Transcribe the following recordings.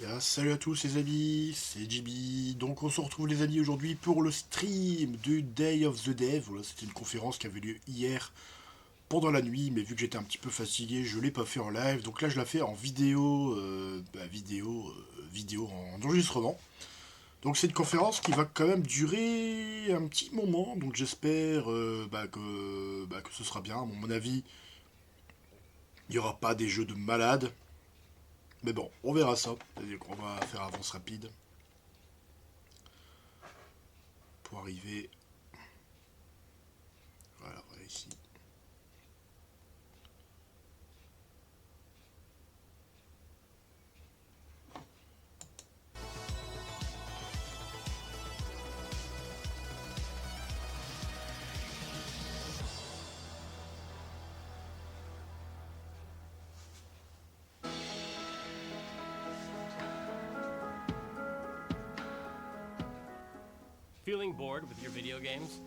Ah, salut à tous les amis, c'est JB. Donc on se retrouve les amis aujourd'hui pour le stream du Day of the Dev. Voilà, c'était une conférence qui avait lieu hier pendant la nuit, mais vu que j'étais un petit peu fatigué, je l'ai pas fait en live. Donc là je la fais en vidéo, vidéo en enregistrement. Donc c'est une conférence qui va quand même durer un petit moment, donc j'espère que ce sera bien. Bon, à mon avis, il n'y aura pas des jeux de malade, mais bon, on verra ça. C'est-à-dire qu'on va faire avance rapide pour arriver. Voilà, ici. Feeling bored with your video games?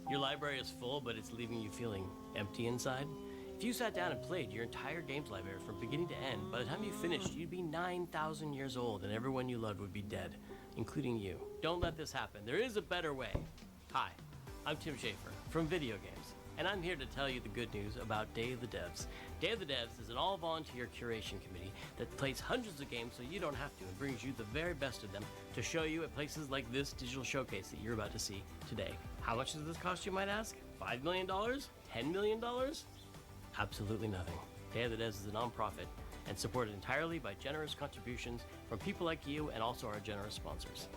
Your library is full, but it's leaving you feeling empty inside? If you sat down and played your entire games library from beginning to end, by the time you finished, you'd be 9,000 years old and everyone you loved would be dead, including you. Don't let this happen. There is a better way. Hi, I'm Tim Schafer from Video Games, and I'm here to tell you the good news about Day of the Devs. Day of the Devs is an all-volunteer curation committee that plays hundreds of games so you don't have to and brings you the very best of them to show you at places like this digital showcase that you're about to see today. How much does this cost, you might ask? $5 million? $10 million? Absolutely nothing. Day of the Devs is a nonprofit and supported entirely by generous contributions from people like you and also our generous sponsors.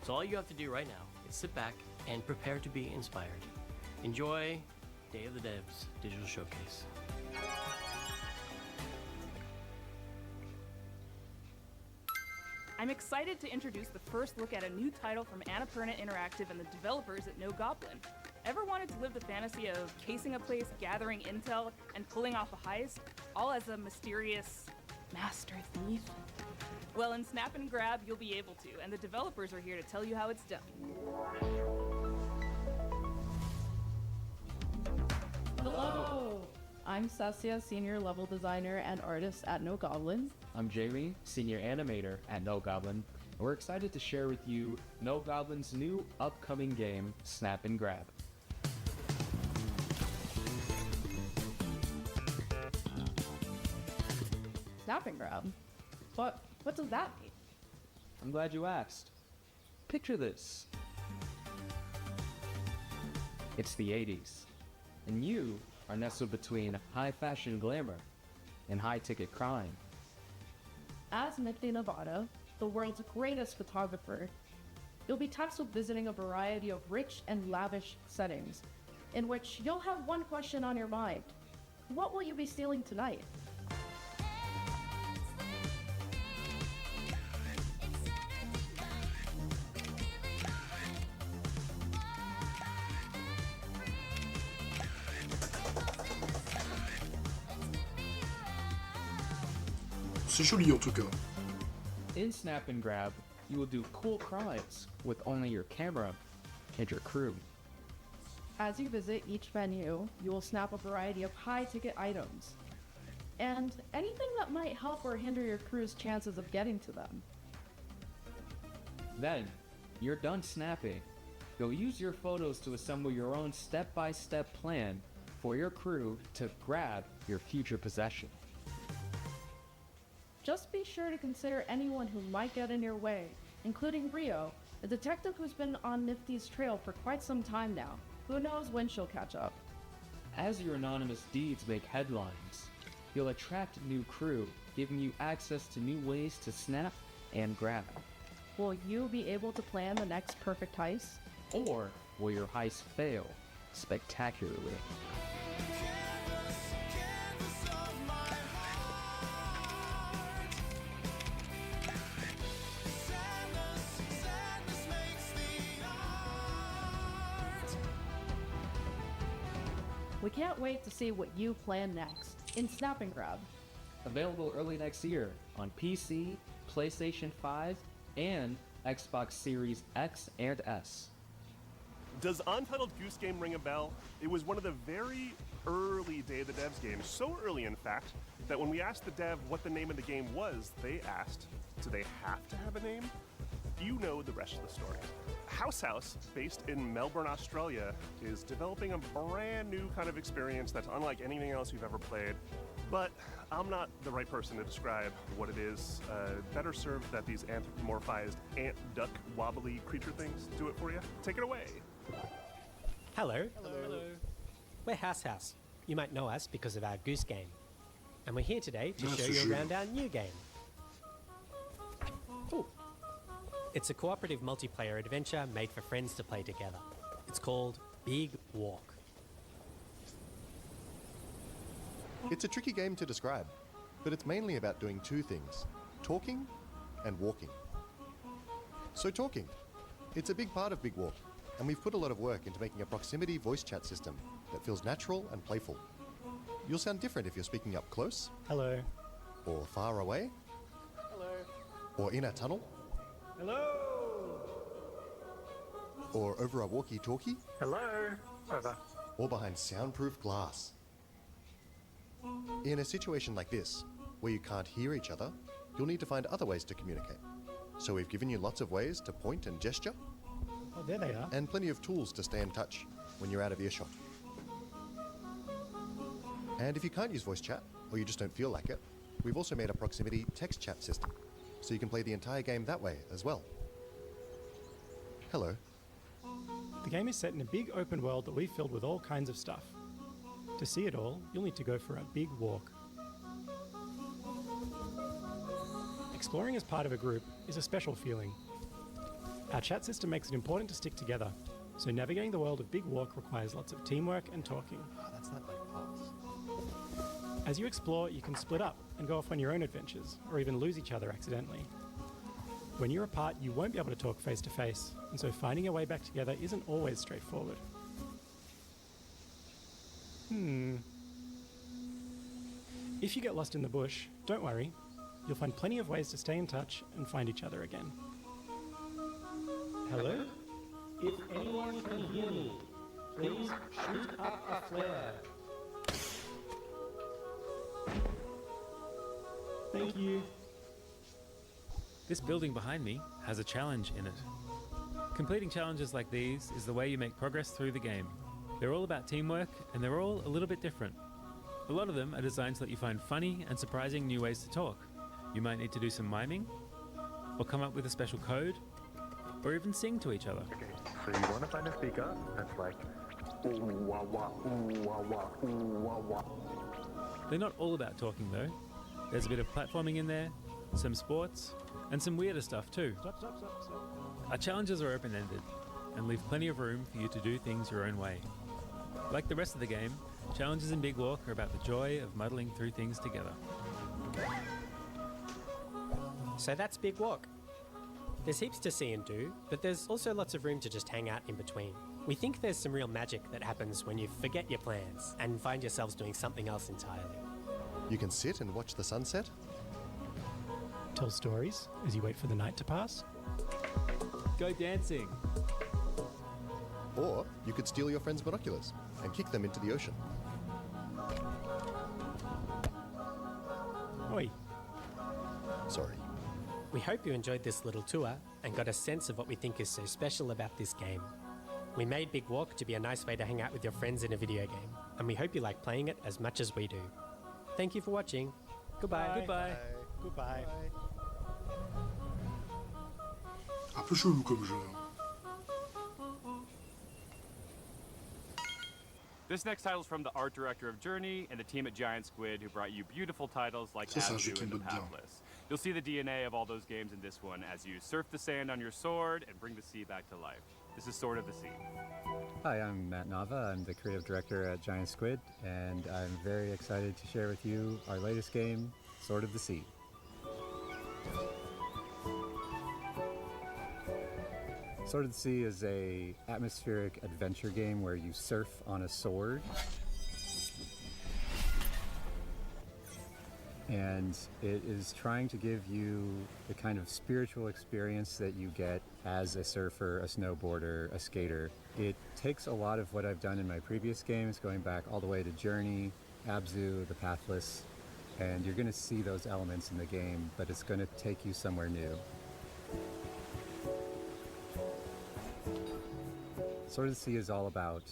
So all you have to do right now is sit back and prepare to be inspired. Enjoy Day of the Devs Digital Showcase. I'm excited to introduce the first look at a new title from Annapurna Interactive and the developers at No Goblin. Ever wanted to live the fantasy of casing a place, gathering intel, and pulling off a heist, all as a mysterious master thief? Well, in Snap and Grab, you'll be able to, and the developers are here to tell you how it's done. Hello! I'm Sassia, Senior Level Designer and Artist at No Goblin. I'm Jamie, Senior Animator at No Goblin, and we're excited to share with you No Goblin's new upcoming game, Snap and Grab. Snap and Grab? What does that mean? I'm glad you asked. Picture this. It's the 80s, and you are nestled between high fashion glamour and high ticket crime. As Nifty Nevada, the world's greatest photographer, you'll be tasked with visiting a variety of rich and lavish settings, in which you'll have one question on your mind. What will you be stealing tonight? C'est joli en tout cas. In Snap and Grab, you will do cool crimes with only your camera and your crew. As you visit each venue, you will snap a variety of high-ticket items, and anything that might help or hinder your crew's chances of getting to them. Then, you're done snapping. You'll use your photos to assemble your own step-by-step plan for your crew to grab your future possession. Just be sure to consider anyone who might get in your way, including Rio, a detective who's been on Nifty's trail for quite some time now. Who knows when she'll catch up. As your anonymous deeds make headlines, you'll attract new crew, giving you access to new ways to snap and grab. Will you be able to plan the next perfect heist? Or will your heist fail spectacularly? We can't wait to see what you plan next in Snap and Grab. Available early next year on PC, PlayStation 5, and Xbox Series X and S. Does Untitled Goose Game ring a bell? It was one of the very early Day of the Devs game. So early, in fact, that when we asked the dev what the name of the game was, they asked, do they have to have a name? You know the rest of the story. House, based in Melbourne, Australia, is developing a brand new kind of experience that's unlike anything else you've ever played. But I'm not the right person to describe what it is. Better served that these anthropomorphized ant, duck, wobbly creature things do it for you. Take it away. Hello. Hello. We're House. You might know us because of our Goose game. And we're here today to show you around our new game. Ooh. It's a cooperative multiplayer adventure made for friends to play together. It's called Big Walk. It's a tricky game to describe, but it's mainly about doing two things, talking and walking. So talking, it's a big part of Big Walk, and we've put a lot of work into making a proximity voice chat system that feels natural and playful. You'll sound different if you're speaking up close. Hello. Or far away. Hello. Or in a tunnel. Hello. Or over a walkie-talkie. Hello. Over. Or behind soundproof glass. In a situation like this, where you can't hear each other, you'll need to find other ways to communicate. So we've given you lots of ways to point and gesture. Oh, there they are. And plenty of tools to stay in touch when you're out of earshot. And if you can't use voice chat, or you just don't feel like it, we've also made a proximity text chat system, so you can play the entire game that way as well. Hello. The game is set in a big open world that we've filled with all kinds of stuff. To see it all, you'll need to go for a big walk. Exploring as part of a group is a special feeling. Our chat system makes it important to stick together, so navigating the world of Big Walk requires lots of teamwork and talking. Oh, that's not my pass. As you explore, you can split up and go off on your own adventures, or even lose each other accidentally. When you're apart, you won't be able to talk face to face, and so finding your way back together isn't always straightforward. If you get lost in the bush, don't worry. You'll find plenty of ways to stay in touch and find each other again. Hello? If anyone can hear me, please shoot up a flare. Thank you. This building behind me has a challenge in it. Completing challenges like these is the way you make progress through the game. They're all about teamwork, and they're all a little bit different. A lot of them are designed to let you find funny and surprising new ways to talk. You might need to do some miming, or come up with a special code, or even sing to each other. Okay, so you want to find a speaker that's like ooh wah wah, ooh wah wah, ooh wah wah. They're not all about talking though. There's a bit of platforming in there, some sports, and some weirder stuff too. Stop. Our challenges are open-ended, and leave plenty of room for you to do things your own way. Like the rest of the game, challenges in Big Walk are about the joy of muddling through things together. So that's Big Walk. There's heaps to see and do, but there's also lots of room to just hang out in between. We think there's some real magic that happens when you forget your plans and find yourselves doing something else entirely. You can sit and watch the sunset. Tell stories as you wait for the night to pass. Go dancing. Or you could steal your friend's binoculars and kick them into the ocean. Oi. Sorry. We hope you enjoyed this little tour and got a sense of what we think is so special about this game. We made Big Walk to be a nice way to hang out with your friends in a video game, and we hope you like playing it as much as we do. Thank you for watching. Goodbye. Goodbye. Goodbye. Un peu chelou comme jeu. This next title is from the art director of Journey and the team at Giant Squid, who brought you beautiful titles like Ça, c'est un jeu Abzu qui and me The botte bien. Pathless. You'll see the DNA of all those games in this one as you surf the sand on your sword and bring the sea back to life. This is Sword of the Sea. Hi, I'm Matt Nava. I'm the creative director at Giant Squid, and I'm very excited to share with you our latest game, Sword of the Sea. Sword of the Sea is a atmospheric adventure game where you surf on a sword. And it is trying to give you the kind of spiritual experience that you get as a surfer, a snowboarder, a skater It takes a lot of what I've done in my previous games, going back all the way to Journey, Abzu, The Pathless, and you're going to see those elements in the game, but it's going to take you somewhere new. Sword of the Sea is all about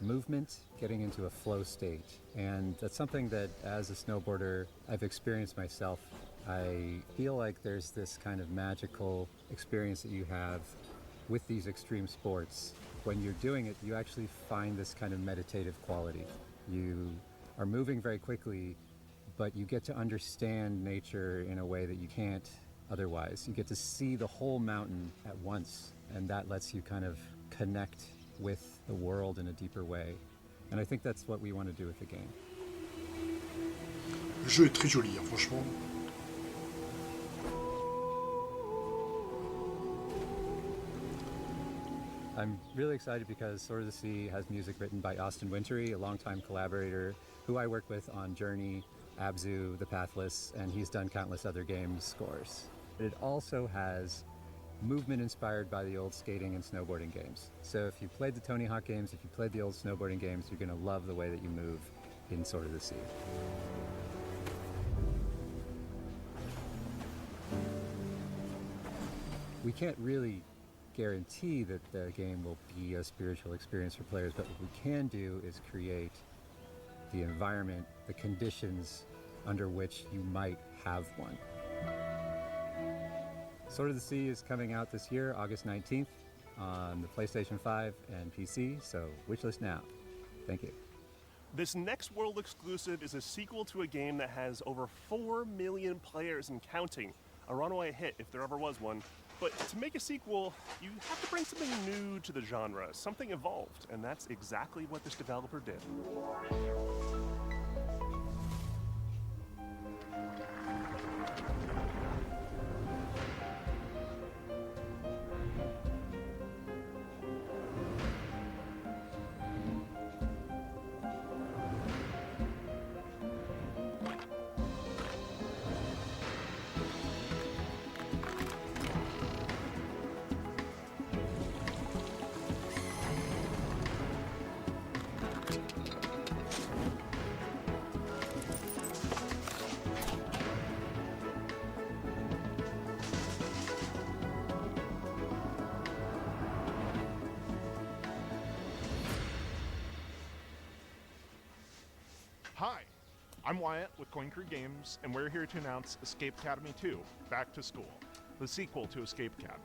movement, getting into a flow state, and that's something that as a snowboarder I've experienced myself. I feel like there's this kind of magical experience that you have with these extreme sports. When you're doing it, you actually find this kind of meditative quality. You are moving very quickly, but you get to understand nature in a way that you can't otherwise. You get to see the whole mountain at once, and that lets you kind of connect with the world in a deeper way. And I think that's what we want to do with the game. Le jeu est très joli, hein, franchement. I'm really excited because Sword of the Sea has music written by Austin Wintory, a longtime collaborator who I work with on Journey, Abzu, The Pathless, and he's done countless other games scores. It also has movement inspired by the old skating and snowboarding games. So if you played the Tony Hawk games, if you played the old snowboarding games, you're going to love the way that you move in Sword of the Sea. We can't really guarantee that the game will be a spiritual experience for players, but what we can do is create the environment, the conditions under which you might have one. Sword of the Sea is coming out this year, August 19th, on the PlayStation 5 and PC, so wishlist now. Thank you. This next world exclusive is a sequel to a game that has over 4 million players and counting. A runaway hit, if there ever was one. But to make a sequel, you have to bring something new to the genre, something evolved, and that's exactly what this developer did. Hi, I'm Wyatt with Coin Crew Games, and we're here to announce Escape Academy 2, Back to School, the sequel to Escape Academy.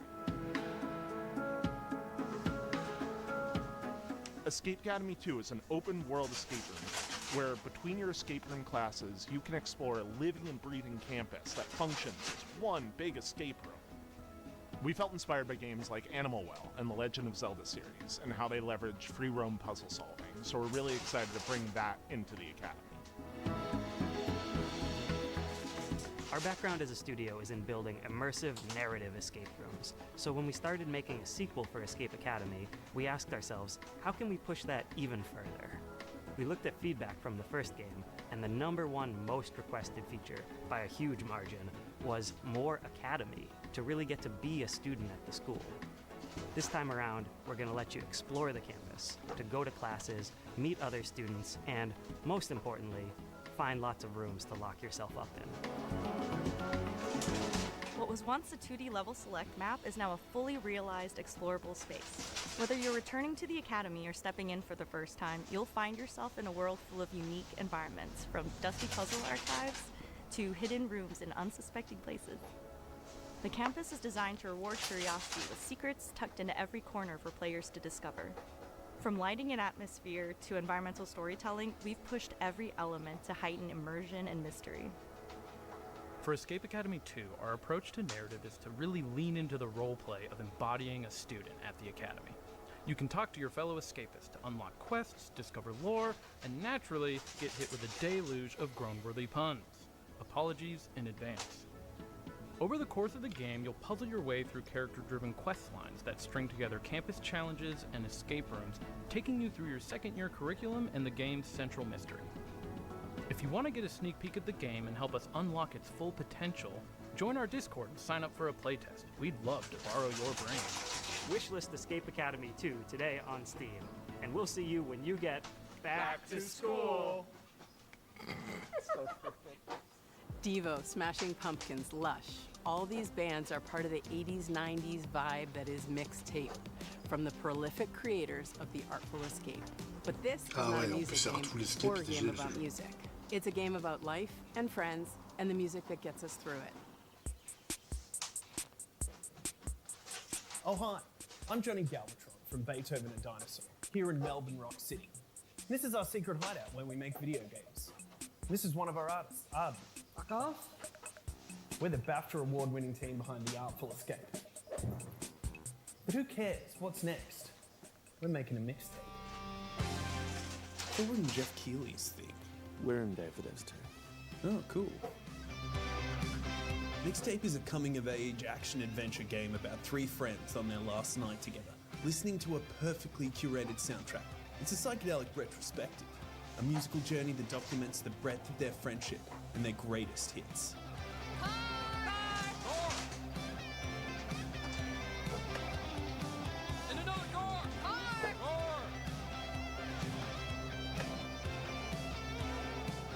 Escape Academy 2 is an open-world escape room, where between your escape room classes, you can explore a living and breathing campus that functions as one big escape room. We felt inspired by games like Animal Well and the Legend of Zelda series, and how they leverage free roam puzzle solving, so we're really excited to bring that into the Academy. Our background as a studio is in building immersive narrative escape rooms. So when we started making a sequel for Escape Academy, we asked ourselves, how can we push that even further? We looked at feedback from the first game, and the #1 most requested feature, by a huge margin, was more Academy, to really get to be a student at the school. This time around, we're going to let you explore the campus, to go to classes, meet other students, and, most importantly, find lots of rooms to lock yourself up in. What was once a 2D level select map is now a fully realized explorable space. Whether you're returning to the Academy or stepping in for the first time, you'll find yourself in a world full of unique environments, from dusty puzzle archives to hidden rooms in unsuspecting places. The campus is designed to reward curiosity with secrets tucked into every corner for players to discover. From lighting and atmosphere to environmental storytelling, we've pushed every element to heighten immersion and mystery. For Escape Academy 2, our approach to narrative is to really lean into the roleplay of embodying a student at the Academy. You can talk to your fellow escapists to unlock quests, discover lore, and naturally get hit with a deluge of groan-worthy puns. Apologies in advance. Over the course of the game, you'll puzzle your way through character-driven quest lines that string together campus challenges and escape rooms, taking you through your second-year curriculum and the game's central mystery. If you want to get a sneak peek at the game and help us unlock its full potential, join our Discord and sign up for a playtest. We'd love to borrow your brains. Wishlist Escape Academy 2 today on Steam. And we'll see you when you get back to school. Devo, Smashing Pumpkins, Lush. All these bands are part of the 80s, 90s vibe that is mixtape from the prolific creators of The Artful Escape. But this is not a music game or a game about music. It's a game about life and friends and the music that gets us through it. Oh, hi. I'm Johnny Galvatron from Beethoven and Dinosaur, here in Melbourne Rock City. This is our secret hideout where we make video games. This is one of our artists, Arden. Fuck off. We're the BAFTA award-winning team behind The Artful Escape. But who cares? What's next? We're making a mixtape. We're in Jeff Keighley's thing. We're in Davido's too. Oh, cool. Mixtape is a coming-of-age action-adventure game about three friends on their last night together, listening to a perfectly curated soundtrack. It's a psychedelic retrospective, a musical journey that documents the breadth of their friendship and their greatest hits.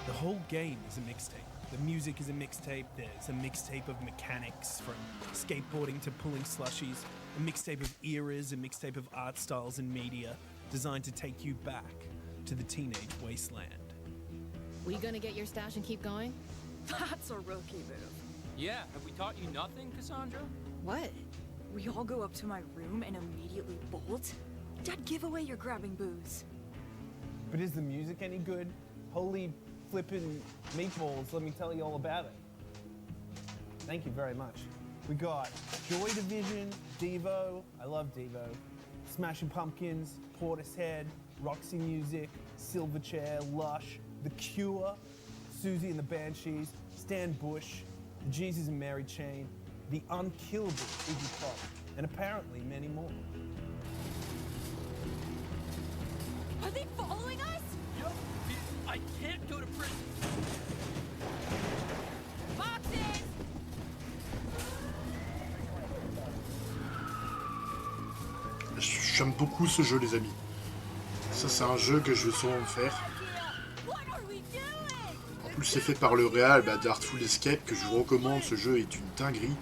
The whole game is a mixtape. The music is a mixtape. There's a mixtape of mechanics, from skateboarding to pulling slushies, a mixtape of eras, a mixtape of art styles and media, designed to take you back to the teenage wasteland. We gonna get your stash and keep going? That's a rookie move. Yeah, have we taught you nothing, Cassandra? What? We all go up to my room and immediately bolt? Dad, give away your grabbing booze. But is the music any good? Holy flippin' meatballs, let me tell you all about it. Thank you very much. We got Joy Division, Devo, I love Devo, Smashing Pumpkins, Portishead, Roxy Music, Silverchair, Lush, The Cure, Susie and the Banshees, Stan Bush, the Jesus and Mary Chain, the unkillable Iggy Pop, and apparently many more. Are they following us? Yup. I can't go to prison. Boxes! J'aime beaucoup ce jeu, les amis. Ça, c'est un jeu que je vais sûrement faire. En plus, c'est fait par le réal d'Artful Escape, que je vous recommande. Ce jeu est une dinguerie.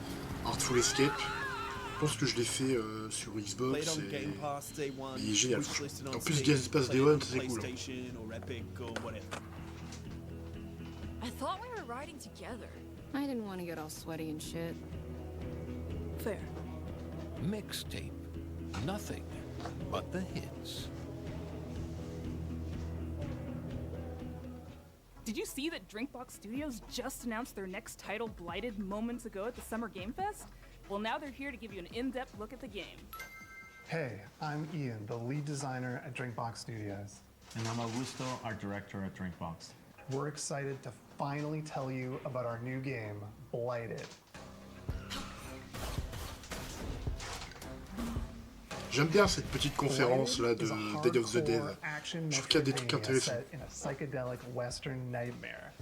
Artful Escape. Je pense que je l'ai fait sur Xbox. Il est génial, franchement. En plus, Game Pass Day One, c'est cool. I thought we were riding together. I didn't want to get all sweaty and shit. Fair. Mixtape. Nothing but the hits. Did you see that Drinkbox Studios just announced their next title, Blighted, moments ago at the Summer Game Fest? Well, now they're here to give you an in-depth look at the game. Hey, I'm Ian, the lead designer at Drinkbox Studios. And I'm Augusto, art director at Drinkbox. We're excited to finally tell you about our new game, Blighted. J'aime bien cette petite conférence là de Day of the Dead. Je trouve qu'il y a des trucs intéressants. In a psychedelic western nightmare.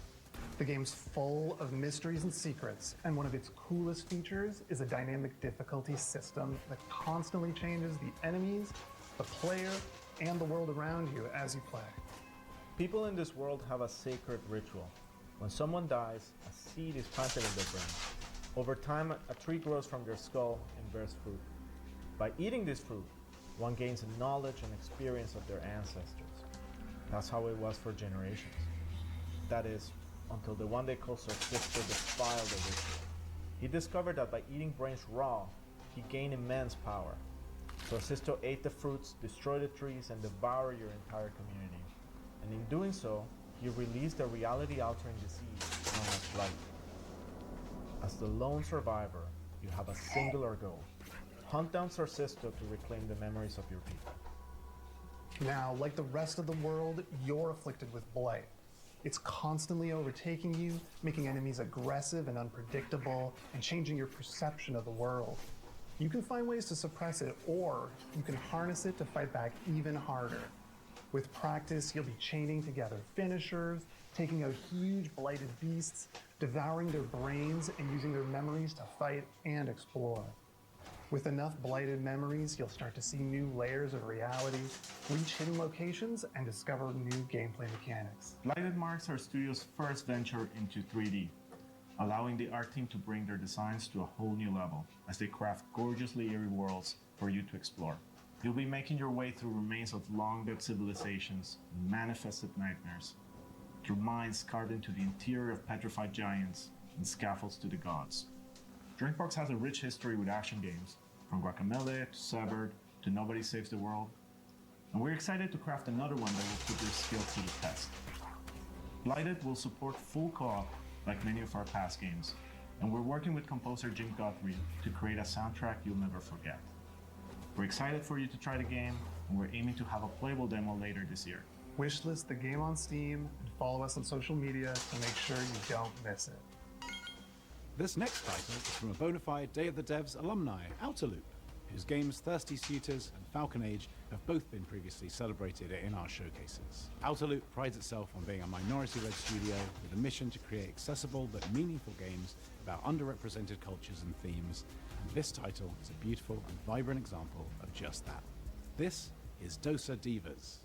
The game's full of mysteries and secrets, and one of its coolest features is a dynamic difficulty system that constantly changes the enemies, the player, and the world around you as you play. People in this world have a sacred ritual. When someone dies, a seed is planted in their brain. Over time, a tree grows from their skull and bears fruit. By eating this fruit, one gains a knowledge and experience of their ancestors. That's how it was for generations. That is, until the one day called Sister defiled the ritual. He discovered that by eating brains raw, he gained immense power. So Sisto ate the fruits, destroyed the trees, and devoured your entire community. And in doing so, he released a reality-altering disease known as blight. As the lone survivor, you have a singular goal. Hunt down Sir Sisto to reclaim the memories of your people. Now, like the rest of the world, you're afflicted with blight. It's constantly overtaking you, making enemies aggressive and unpredictable, and changing your perception of the world. You can find ways to suppress it, or you can harness it to fight back even harder. With practice, you'll be chaining together finishers, taking out huge blighted beasts, devouring their brains, and using their memories to fight and explore. With enough blighted memories, you'll start to see new layers of reality, reach hidden locations, and discover new gameplay mechanics. Blighted marks our studio's first venture into 3D, allowing the art team to bring their designs to a whole new level as they craft gorgeously eerie worlds for you to explore. You'll be making your way through remains of long-dead civilizations and manifested nightmares, through mines carved into the interior of petrified giants and scaffolds to the gods. Drinkbox has a rich history with action games, from Guacamelee to Severed to Nobody Saves the World, and we're excited to craft another one that will put your skills to the test. Blighted will support full co-op like many of our past games, and we're working with composer Jim Guthrie to create a soundtrack you'll never forget. We're excited for you to try the game, and we're aiming to have a playable demo later this year. Wishlist the game on Steam and follow us on social media to make sure you don't miss it. This next title is from a bona fide Day of the Devs alumni, Outer Loop, whose games Thirsty Suitors and Falcon Age have both been previously celebrated in our showcases. Outer Loop prides itself on being a minority-led studio with a mission to create accessible but meaningful games about underrepresented cultures and themes, and this title is a beautiful and vibrant example of just that. This is Dosa Divas.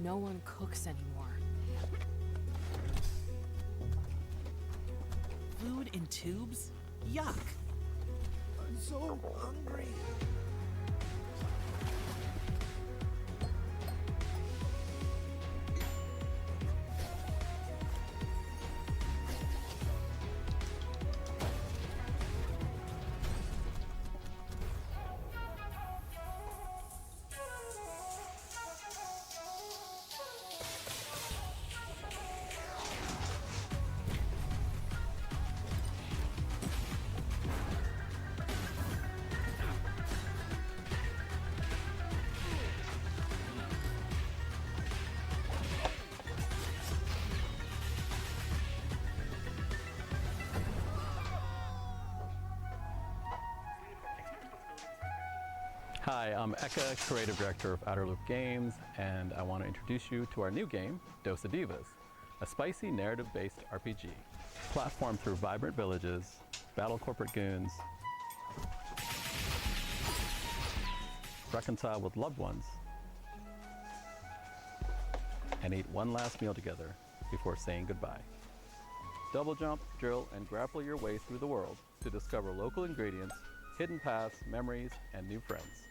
No one cooks anymore. Food in tubes? Yuck! I'm so hungry. Hi, I'm Eka, Creative Director of Outer Loop Games, and I want to introduce you to our new game, Dosa Divas, a spicy narrative-based RPG. Platform through vibrant villages, battle corporate goons, reconcile with loved ones, and eat one last meal together before saying goodbye. Double jump, drill, and grapple your way through the world to discover local ingredients, hidden paths, memories, and new friends.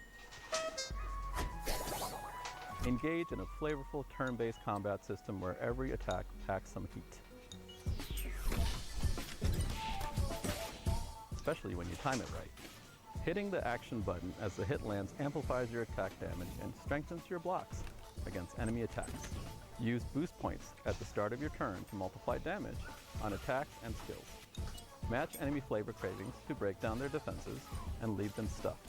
Engage in a flavorful turn-based combat system where every attack packs some heat, especially when you time it right. Hitting the action button as the hit lands amplifies your attack damage and strengthens your blocks against enemy attacks. Use boost points at the start of your turn to multiply damage on attacks and skills. Match enemy flavor cravings to break down their defenses and leave them stuffed.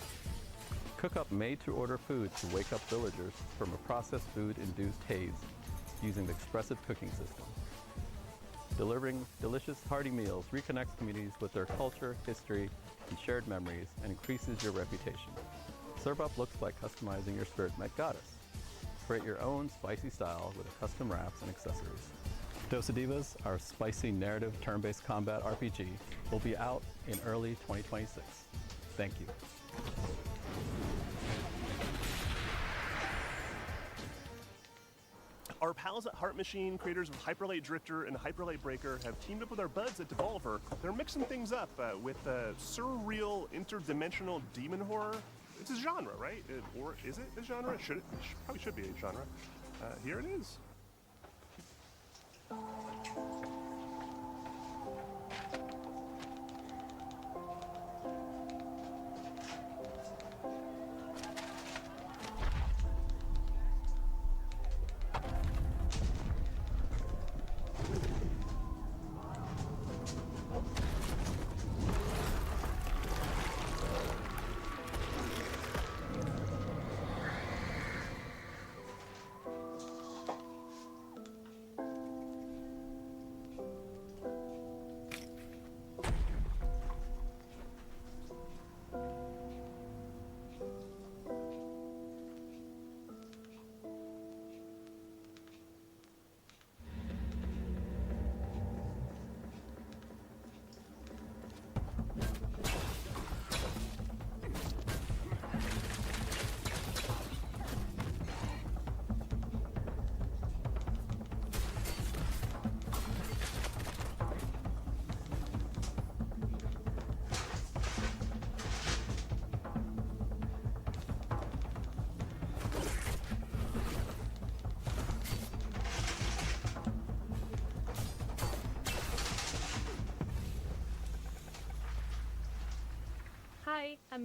Cook up made-to-order food to wake up villagers from a processed food-induced haze using the expressive cooking system. Delivering delicious, hearty meals reconnects communities with their culture, history, and shared memories and increases your reputation. Serve up looks like customizing your spirit met goddess. Create your own spicy style with custom wraps and accessories. Dosa Divas, our spicy narrative turn-based combat RPG, will be out in early 2026. Thank you. Our pals at Heart Machine, creators of Hyperlight Drifter and Hyperlight Breaker, have teamed up with our buds at Devolver. They're mixing things up with surreal, interdimensional demon horror. It's a genre, right? Or is it a genre? Probably should be a genre. Here it is.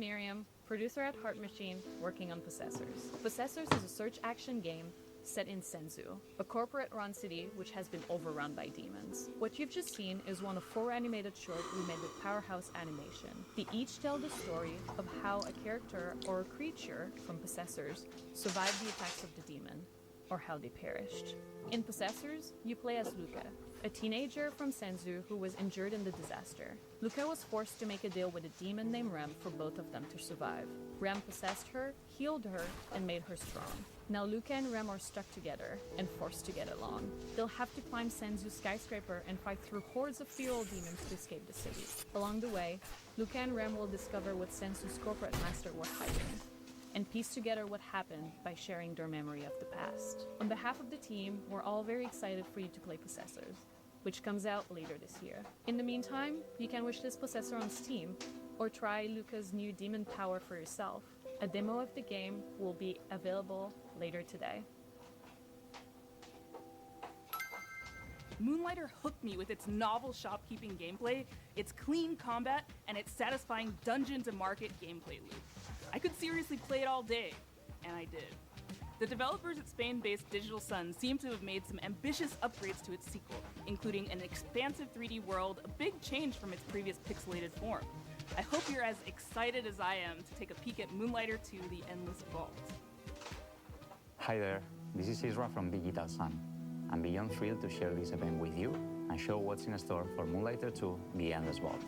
Miriam, producer at Heart Machine, working on Possessors. Possessors is a search action game set in Senzu, a corporate-run city which has been overrun by demons. What you've just seen is one of 4 animated shorts we made with Powerhouse Animation. They each tell the story of how a character or a creature from Possessors survived the attacks of the demon, or how they perished. In Possessors, you play as Luca, a teenager from Senzu who was injured in the disaster. Luca was forced to make a deal with a demon named Rem for both of them to survive. Rem possessed her, healed her, and made her strong. Now Luca and Rem are stuck together and forced to get along. They'll have to climb Senzu's skyscraper and fight through hordes of feral demons to escape the city. Along the way, Luca and Rem will discover what Senzu's corporate master was hiding, and piece together what happened by sharing their memory of the past. On behalf of the team, we're all very excited for you to play Possessors, which comes out later this year. In the meantime, you can wishlist Possessor on Steam, or try Luca's new demon power for yourself. A demo of the game will be available later today. Moonlighter hooked me with its novel shopkeeping gameplay, its clean combat, and its satisfying dungeon-to-market gameplay loop. I could seriously play it all day, and I did. The developers at Spain-based Digital Sun seem to have made some ambitious upgrades to its sequel, including an expansive 3D world, a big change from its previous pixelated form. I hope you're as excited as I am to take a peek at Moonlighter 2: The Endless Vault. Hi there, this is Isra from Digital Sun. I'm beyond thrilled to share this event with you and show what's in store for Moonlighter 2: The Endless Vault.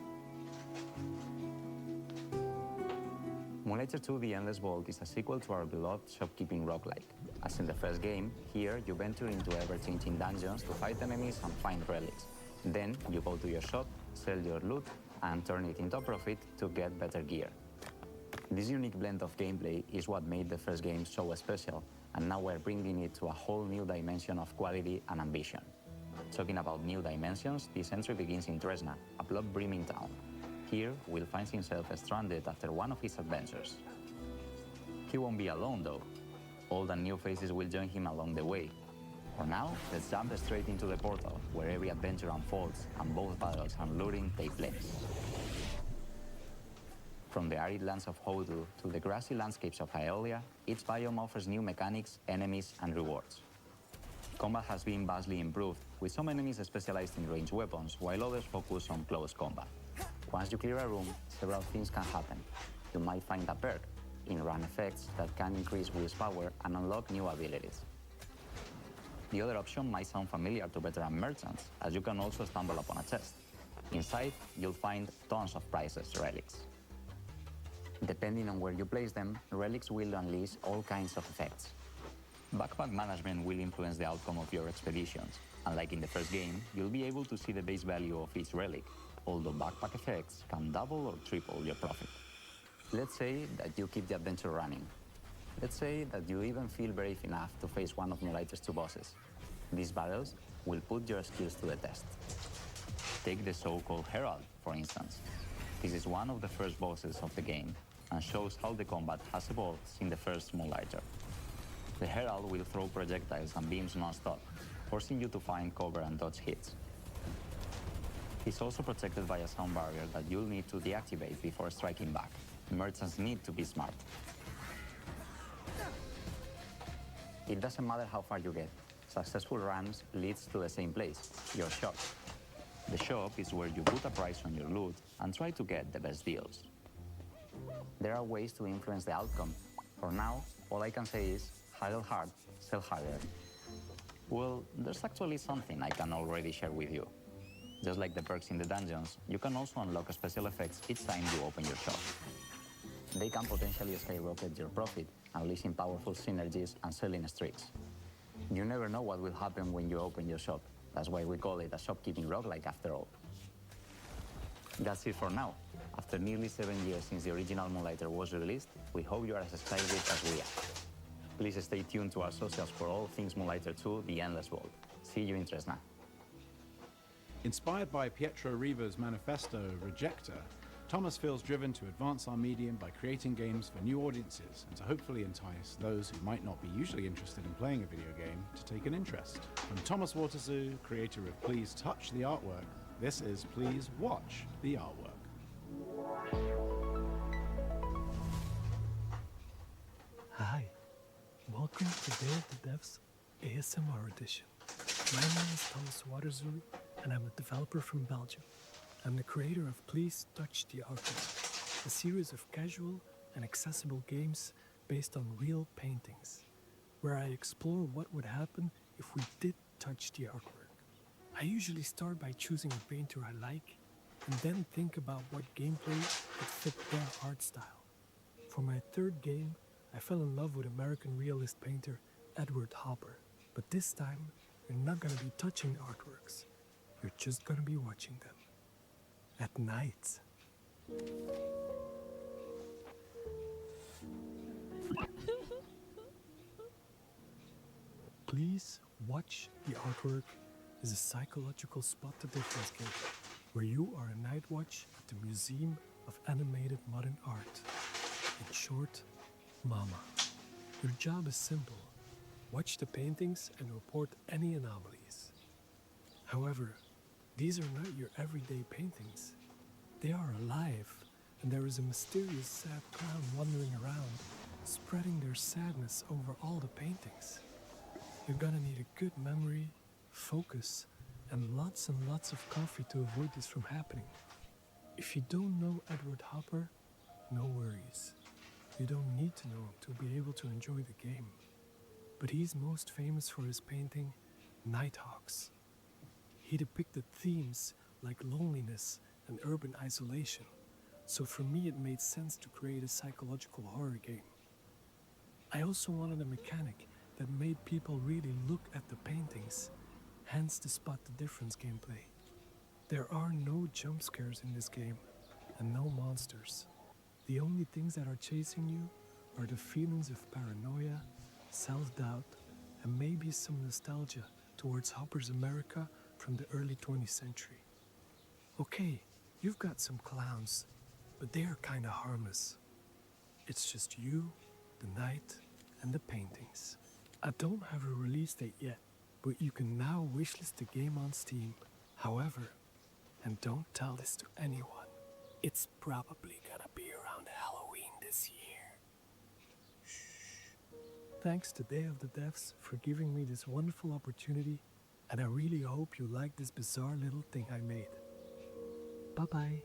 Moonlighter 2: The Endless Vault is a sequel to our beloved shopkeeping roguelike. As in the first game, here you venture into ever-changing dungeons to fight enemies and find relics. Then you go to your shop, sell your loot, and turn it into a profit to get better gear. This unique blend of gameplay is what made the first game so special, and now we're bringing it to a whole new dimension of quality and ambition. Talking about new dimensions, this entry begins in Tresna, a blood-brimming town. Here, Will finds himself stranded after one of his adventures. He won't be alone, though. Old and new faces will join him along the way. For now, let's jump straight into the portal, where every adventure unfolds and both battles and looting take place. From the arid lands of Hodu to the grassy landscapes of Aeolia, each biome offers new mechanics, enemies, and rewards. Combat has been vastly improved, with some enemies specialized in ranged weapons, while others focus on close combat. Once you clear a room, several things can happen. You might find a perk, in-run effects that can increase Will's power and unlock new abilities. The other option might sound familiar to veteran merchants, as you can also stumble upon a chest. Inside, you'll find tons of priceless relics. Depending on where you place them, relics will unleash all kinds of effects. Backpack management will influence the outcome of your expeditions. Unlike in the first game, you'll be able to see the base value of each relic, although backpack effects can double or triple your profit. Let's say that you keep the adventure running. Let's say that you even feel brave enough to face one of Moonlighter's 2 bosses. These battles will put your skills to the test. Take the so-called Herald, for instance. This is one of the first bosses of the game and shows how the combat has evolved since the first Moonlighter. The Herald will throw projectiles and beams non-stop, forcing you to find cover and dodge hits. He's also protected by a sound barrier that you'll need to deactivate before striking back. Merchants need to be smart. It doesn't matter how far you get. Successful runs leads to the same place, your shop. The shop is where you put a price on your loot and try to get the best deals. There are ways to influence the outcome. For now, all I can say is, haggle hard, sell harder. Well, there's actually something I can already share with you. Just like the perks in the dungeons, you can also unlock special effects each time you open your shop. They can potentially skyrocket your profit, unleashing powerful synergies and selling streaks. You never know what will happen when you open your shop. That's why we call it a shopkeeping roguelike after all. That's it for now. After nearly 7 years since the original Moonlighter was released, we hope you are as excited as we are. Please stay tuned to our socials for all things Moonlighter 2: The Endless Vault. See you in Tresna. Inspired by Pietro Riva's manifesto, Rejector, Thomas feels driven to advance our medium by creating games for new audiences and to hopefully entice those who might not be usually interested in playing a video game to take an interest. From Thomas Waterzoo, creator of Please Touch the Artwork, this is Please Watch the Artwork. Welcome to Day of the Devs ASMR edition. My name is Thomas Waterzoo, and I'm a developer from Belgium. I'm the creator of Please Touch the Artwork, a series of casual and accessible games based on real paintings, where I explore what would happen if we did touch the artwork. I usually start by choosing a painter I like, and then think about what gameplay would fit their art style. For my third game, I fell in love with American realist painter Edward Hopper. But this time, you're not gonna be touching the artworks. You're just gonna be watching them. At night. Please Watch the Artwork is a psychological spot the difference game, where you are a night watch at the Museum of Animated Modern Art. In short, MAMA. Your job is simple. Watch the paintings and report any anomalies. However, these are not your everyday paintings. They are alive, and there is a mysterious sad clown wandering around, spreading their sadness over all the paintings. You're gonna need a good memory, focus, and lots of coffee to avoid this from happening. If you don't know Edward Hopper, no worries. You don't need to know him to be able to enjoy the game. But he's most famous for his painting, Nighthawks. He depicted themes like loneliness and urban isolation, so for me it made sense to create a psychological horror game. I also wanted a mechanic that made people really look at the paintings, hence the Spot the Difference gameplay. There are no jump scares in this game, and no monsters. The only things that are chasing you are the feelings of paranoia, self-doubt, and maybe some nostalgia towards Hopper's America from the early 20th century. Okay, you've got some clowns, but they are kinda harmless. It's just you, the night, and the paintings. I don't have a release date yet, but you can now wishlist the game on Steam. However, and don't tell this to anyone, it's probably gonna be around Halloween this year. Shh. Thanks to Day of the Devs for giving me this wonderful opportunity, and I really hope you like this bizarre little thing I made. Bye-bye.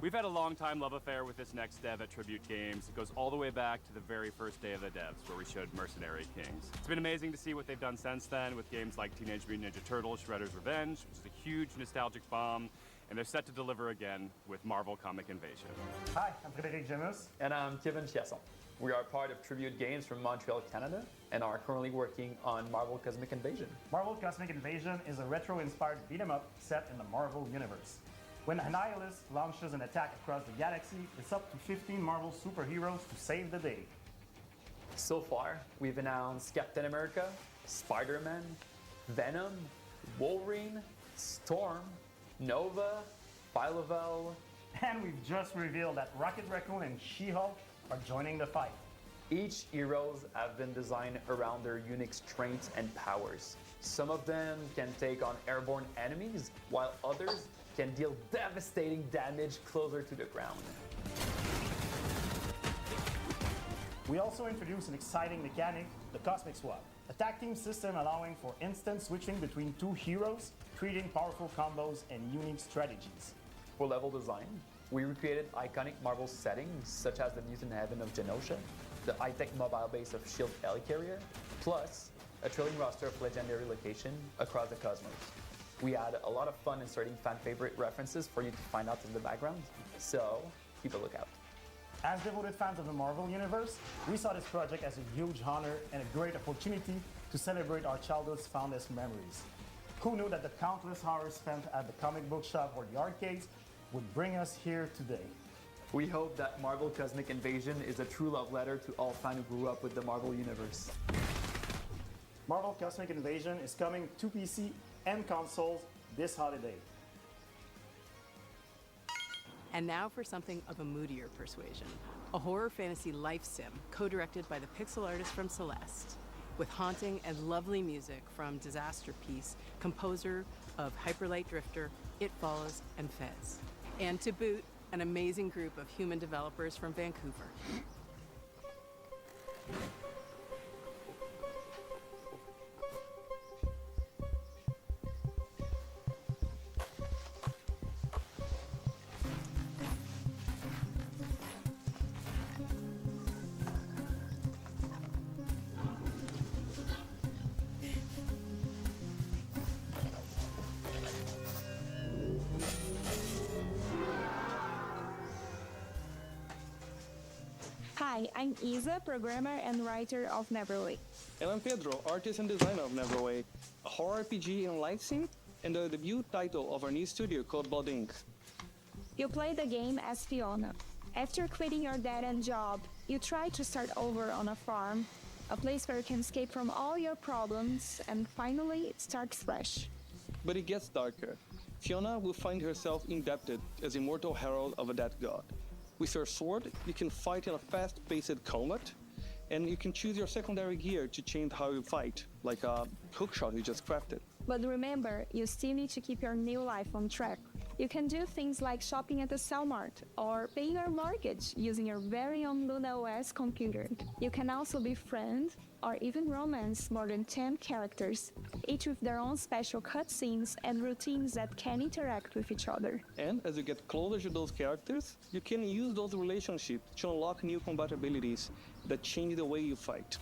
We've had a long-time love affair with this next dev at Tribute Games. It goes all the way back to the very first Day of the Devs, where we showed Mercenary Kings. It's been amazing to see what they've done since then with games like Teenage Mutant Ninja Turtles: Shredder's Revenge, which is a huge nostalgic bomb, and they're set to deliver again with Marvel Comic Invasion. Hi, I'm Frédéric Gemus. And I'm Kevin Chiasson. We are part of Tribute Games from Montreal, Canada, and are currently working on Marvel Cosmic Invasion. Marvel Cosmic Invasion is a retro-inspired beat-em-up set in the Marvel Universe. When Annihilus launches an attack across the galaxy, it's up to 15 Marvel superheroes to save the day. So far, we've announced Captain America, Spider-Man, Venom, Wolverine, Storm, Nova, Phyla-Vell, and we've just revealed that Rocket Raccoon and She-Hulk are joining the fight. Each heroes have been designed around their unique strengths and powers. Some of them can take on airborne enemies, while others can deal devastating damage closer to the ground. We also introduced an exciting mechanic, the Cosmic Swap, a tag team system allowing for instant switching between two heroes, creating powerful combos and unique strategies. For level design, we recreated iconic Marvel settings such as the mutant heaven of Genosha, the high-tech mobile base of S.H.I.E.L.D. Helicarrier, plus a thrilling roster of legendary locations across the cosmos. We had a lot of fun inserting fan-favorite references for you to find out in the background, so keep a lookout. As devoted fans of the Marvel Universe, we saw this project as a huge honor and a great opportunity to celebrate our childhood's fondest memories. Who knew that the countless hours spent at the comic book shop or the arcades would bring us here today? We hope that Marvel Cosmic Invasion is a true love letter to all fans who grew up with the Marvel Universe. Marvel Cosmic Invasion is coming to PC and consoles this holiday. And now for something of a moodier persuasion. A horror fantasy life sim, co-directed by the pixel artist from Celeste. with haunting and lovely music from Disaster Piece, composer of Hyperlight Drifter, It Follows, and Fez. And to boot, an amazing group of human developers from Vancouver. Hi, I'm Isa, programmer and writer of Neverway. And I'm Pedro, artist and designer of Neverway, a horror RPG in light sim, and the debut title of our new studio called Blood Inc. You play the game as Fiona. After quitting your dead-end job, you try to start over on a farm, a place where you can escape from all your problems, and finally start fresh. But it gets darker. Fiona will find herself indebted as immortal herald of a dead god. With your sword, you can fight in a fast-paced combat, and you can choose your secondary gear to change how you fight, like a hookshot you just crafted. But remember, you still need to keep your new life on track. You can do things like shopping at the Cellmart or paying your mortgage using your very own Luna OS computer. You can also befriend or even romance more than 10 characters, each with their own special cutscenes and routines that can interact with each other. And as you get closer to those characters, you can use those relationships to unlock new combat abilities that change the way you fight.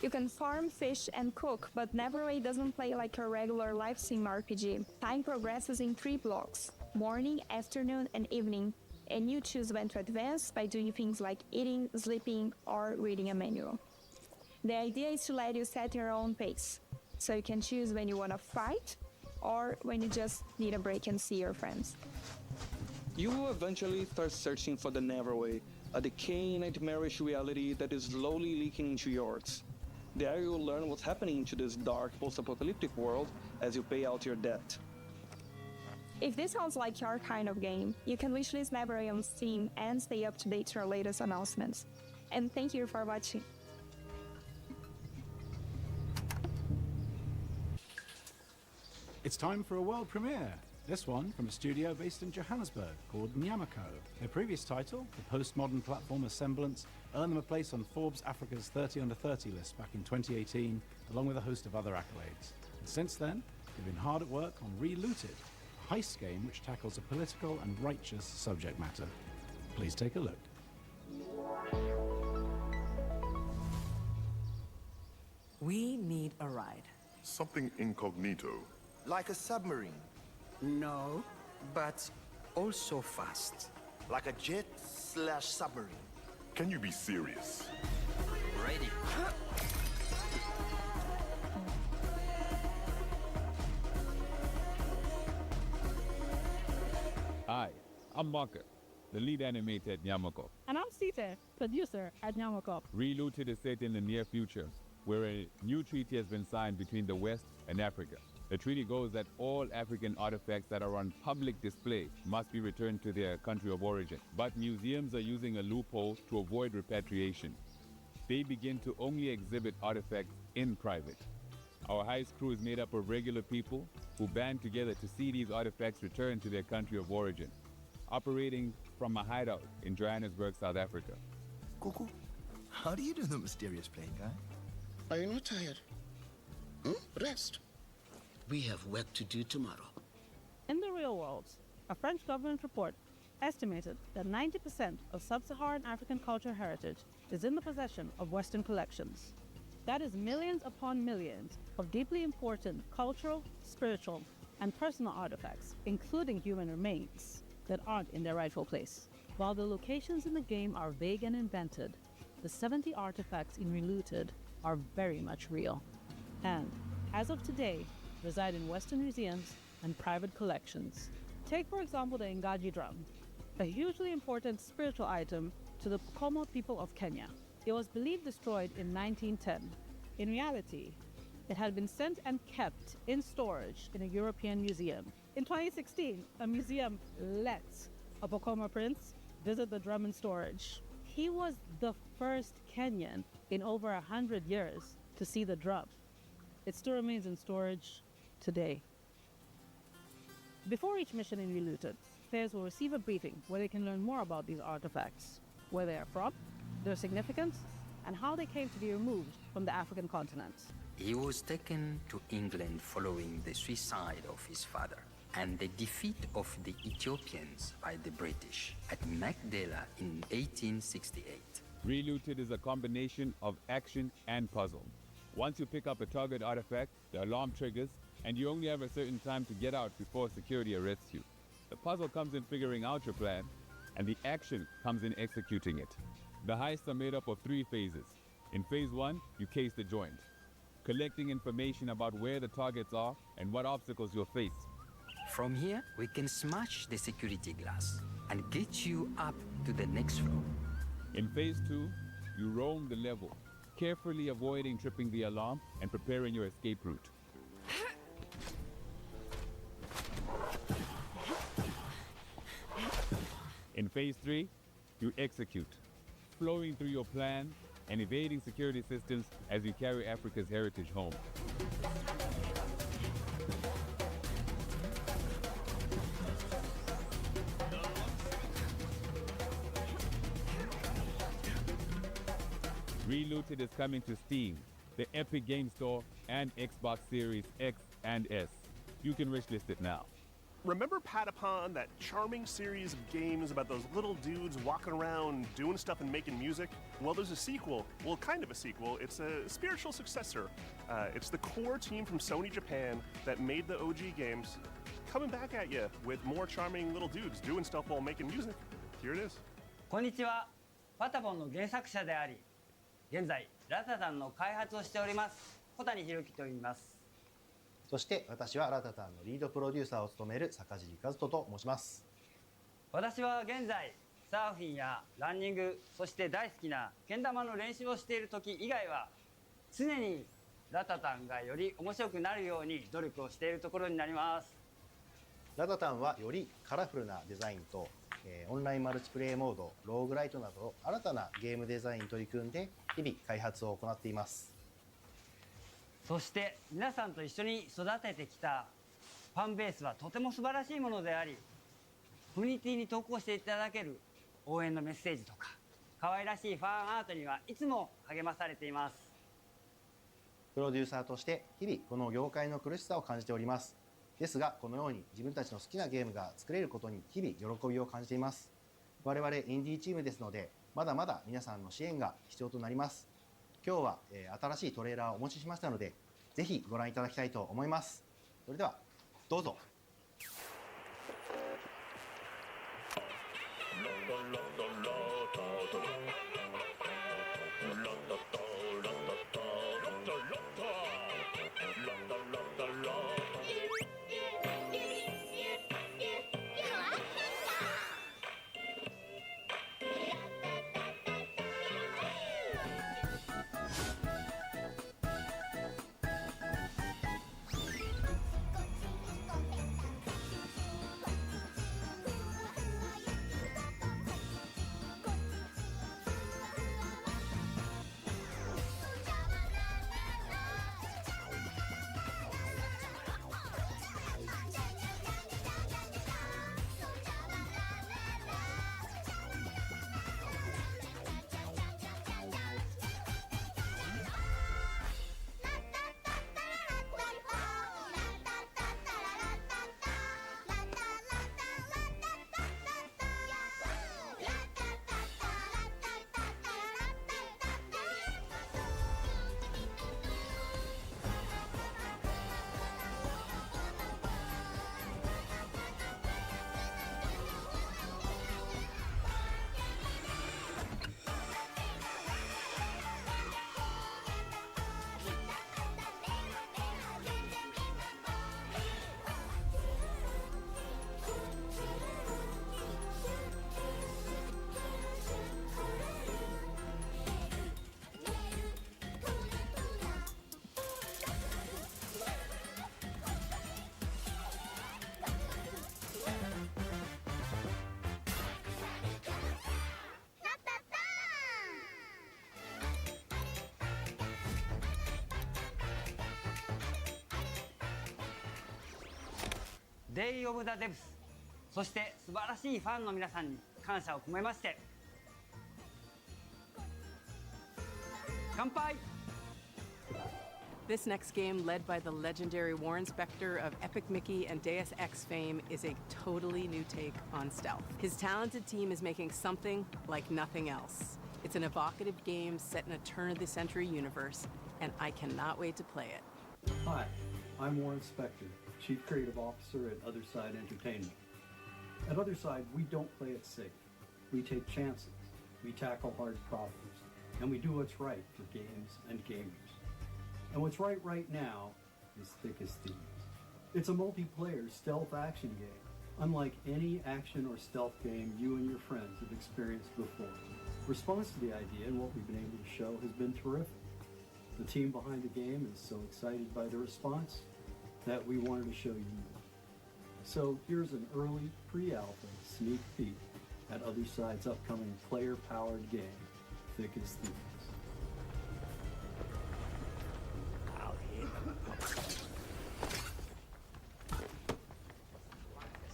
You can farm, fish, and cook, but Neverway doesn't play like a regular life sim RPG. Time progresses in 3 blocks: morning, afternoon, and evening, and you choose when to advance by doing things like eating, sleeping, or reading a manual. The idea is to let you set your own pace, so you can choose when you want to fight or when you just need a break and see your friends. You will eventually start searching for the Neverway, a decaying, nightmarish reality that is slowly leaking into yours. There you'll learn what's happening to this dark, post-apocalyptic world as you pay out your debt. If this sounds like your kind of game, you can wishlist Neverway on Steam and stay up to date to our latest announcements. And thank you for watching. It's time for a world premiere. This one from a studio based in Johannesburg called Nyamako. Their previous title, the postmodern platformer Semblance, earned them a place on Forbes Africa's 30 Under 30 list back in 2018, along with a host of other accolades. And since then, they've been hard at work on Relooted, a heist game which tackles a political and righteous subject matter. Please take a look. We need a ride. Something incognito. Like a submarine. No, but also fast. Like a jet/submarine. Can you be serious? Ready. Hi, I'm Marker, the lead animator at Nyamako. And I'm Sita, producer at Nyamako. Relooted is set in the near future, where a new treaty has been signed between the West and Africa. The treaty goes that all African artifacts that are on public display must be returned to their country of origin. But museums are using a loophole to avoid repatriation. They begin to only exhibit artifacts in private. Our heist crew is made up of regular people who band together to see these artifacts returned to their country of origin, operating from a hideout in Johannesburg, South Africa. Cuckoo, how do you do the mysterious playing, guy? Are you not tired? Rest. We have work to do tomorrow. In the real world, a French government report estimated that 90% of sub-Saharan African cultural heritage is in the possession of Western collections. That is millions upon millions of deeply important cultural, spiritual, and personal artifacts, including human remains, that aren't in their rightful place. While the locations in the game are vague and invented, the 70 artifacts in Relooted are very much real. And, as of today, reside in Western museums and private collections. Take, for example, the Ngaji drum, a hugely important spiritual item to the Pokomo people of Kenya. It was believed destroyed in 1910. In reality, it had been sent and kept in storage in a European museum. In 2016, a museum let a Pokomo prince visit the drum in storage. he was the first Kenyan in over 100 years to see the drum. It still remains in storage today. Before each mission in Relooted, players will receive a briefing where they can learn more about these artifacts, where they are from, their significance, and how they came to be removed from the African continent. He was taken to England following the suicide of his father and the defeat of the Ethiopians by the British at Magdala in 1868. Relooted is a combination of action and puzzle. Once you pick up a target artifact, the alarm triggers, and you only have a certain time to get out before security arrests you. The puzzle comes in figuring out your plan, and the action comes in executing it. The heists are made up of 3 phases. In phase 1, you case the joint, collecting information about where the targets are and what obstacles you'll face. From here, we can smash the security glass and get you up to the next floor. In phase 2, you roam the level, carefully avoiding tripping the alarm and preparing your escape route. In phase 3, you execute, flowing through your plan and evading security systems as you carry Africa's heritage home. Relooted is coming to Steam, the Epic Game Store, and Xbox Series X and S. You can wishlist it now. Remember Patapon, that charming series of games about those little dudes walking around doing stuff and making music? Well, there's a sequel. Well, kind of a sequel. It's a spiritual successor. It's the core team from Sony Japan that made the OG games coming back at you with more charming little dudes doing stuff while making music. Here it is. こんにちは。パタポンの原作者であり、現在ラタタンの開発をしております小谷博樹と言います。そして私はラタタンのリードプロデューサーを務める坂尻和人と申します。私は現在サーフィンやランニング、そして大好きなけん玉の練習をしている時以外は常にラタタンがより面白くなるように努力をしているところになります。ラタタンはよりカラフルなデザインと、オンラインマルチプレイモード、ローグライトなど新たなゲームデザインに取り組んで日々開発を行っています。そして皆さんと一緒に育ててきたファンベースはとても素晴らしいものであり、コミュニティに投稿していただける応援のメッセージとか可愛らしいファンアートにはいつも励まされています。プロデューサーとして日々この業界の苦しさを感じております。ですがこのように自分たちの好きなゲームが作れることに日々喜びを感じています。我々インディーチームですのでまだまだ皆さんの支援が必要となります。今日は、新しいトレーラーをお持ちしましたのでぜひご覧いただきたいと思います。それではどうぞ。Day of the Devs、そして素晴らしいファンの皆さんに感謝を込めまして、乾杯。 This next game, led by the legendary Warren Spector of Epic Mickey and Deus Ex fame, is a totally new take on stealth. His talented team is making something like nothing else. It's an evocative game set in a turn-of-the-century universe, and I cannot wait to play it. Hi, I'm Warren Spector, Chief Creative Officer at Otherside Entertainment. At Otherside, we don't play it safe. We take chances, we tackle hard problems, and we do what's right for games and gamers. And what's right now is Thick as Thieves. It's a multiplayer stealth action game, unlike any action or stealth game you and your friends have experienced before. Response to the idea and what we've been able to show has been terrific. The team behind the game is so excited by the response that we wanted to show you more. So here's an early pre-alpha sneak peek at Otherside's upcoming player-powered game, Thick as Thieves.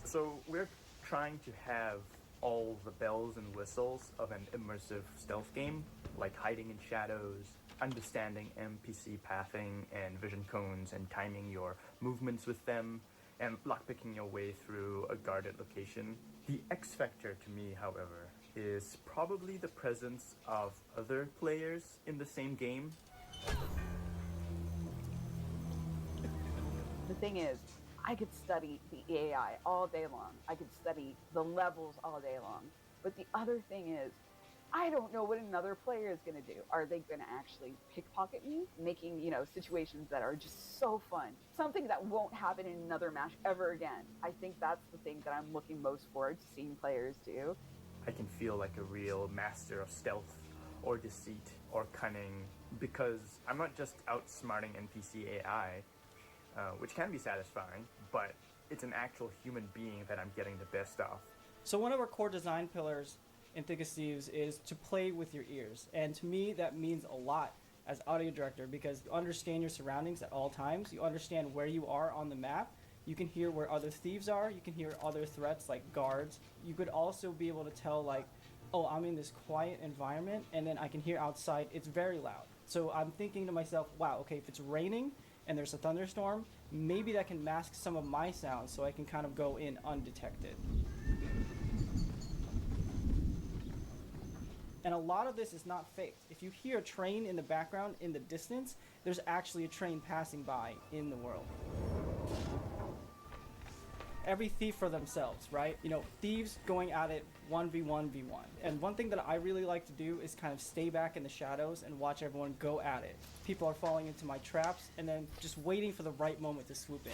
So we're trying to have all the bells and whistles of an immersive stealth game, like hiding in shadows, understanding NPC pathing and vision cones and timing your movements with them, and lockpicking your way through a guarded location. The X factor to me, however, is probably the presence of other players in the same game. The thing is, I could study the AI all day long. I could study the levels all day long. But the other thing is, I don't know what another player is going to do. Are they going to actually pickpocket me, making, situations that are just so fun? Something that won't happen in another match ever again. I think that's the thing that I'm looking most forward to seeing players do. I can feel like a real master of stealth or deceit or cunning, because I'm not just outsmarting NPC AI, which can be satisfying, but it's an actual human being that I'm getting the best of. So one of our core design pillars in Thick as Thieves is to play with your ears. And to me, that means a lot as audio director, because you understand your surroundings at all times. You understand where you are on the map. You can hear where other thieves are. You can hear other threats like guards. You could also be able to tell, like, oh, I'm in this quiet environment, and then I can hear outside it's very loud. So I'm thinking to myself, wow, okay, if it's raining and there's a thunderstorm, maybe that can mask some of my sounds so I can kind of go in undetected. And a lot of this is not faked. If you hear a train in the background in the distance, there's actually a train passing by in the world. Every thief for themselves, right? Thieves going at it 1v1v1. And one thing that I really like to do is kind of stay back in the shadows and watch everyone go at it. People are falling into my traps and then just waiting for the right moment to swoop in.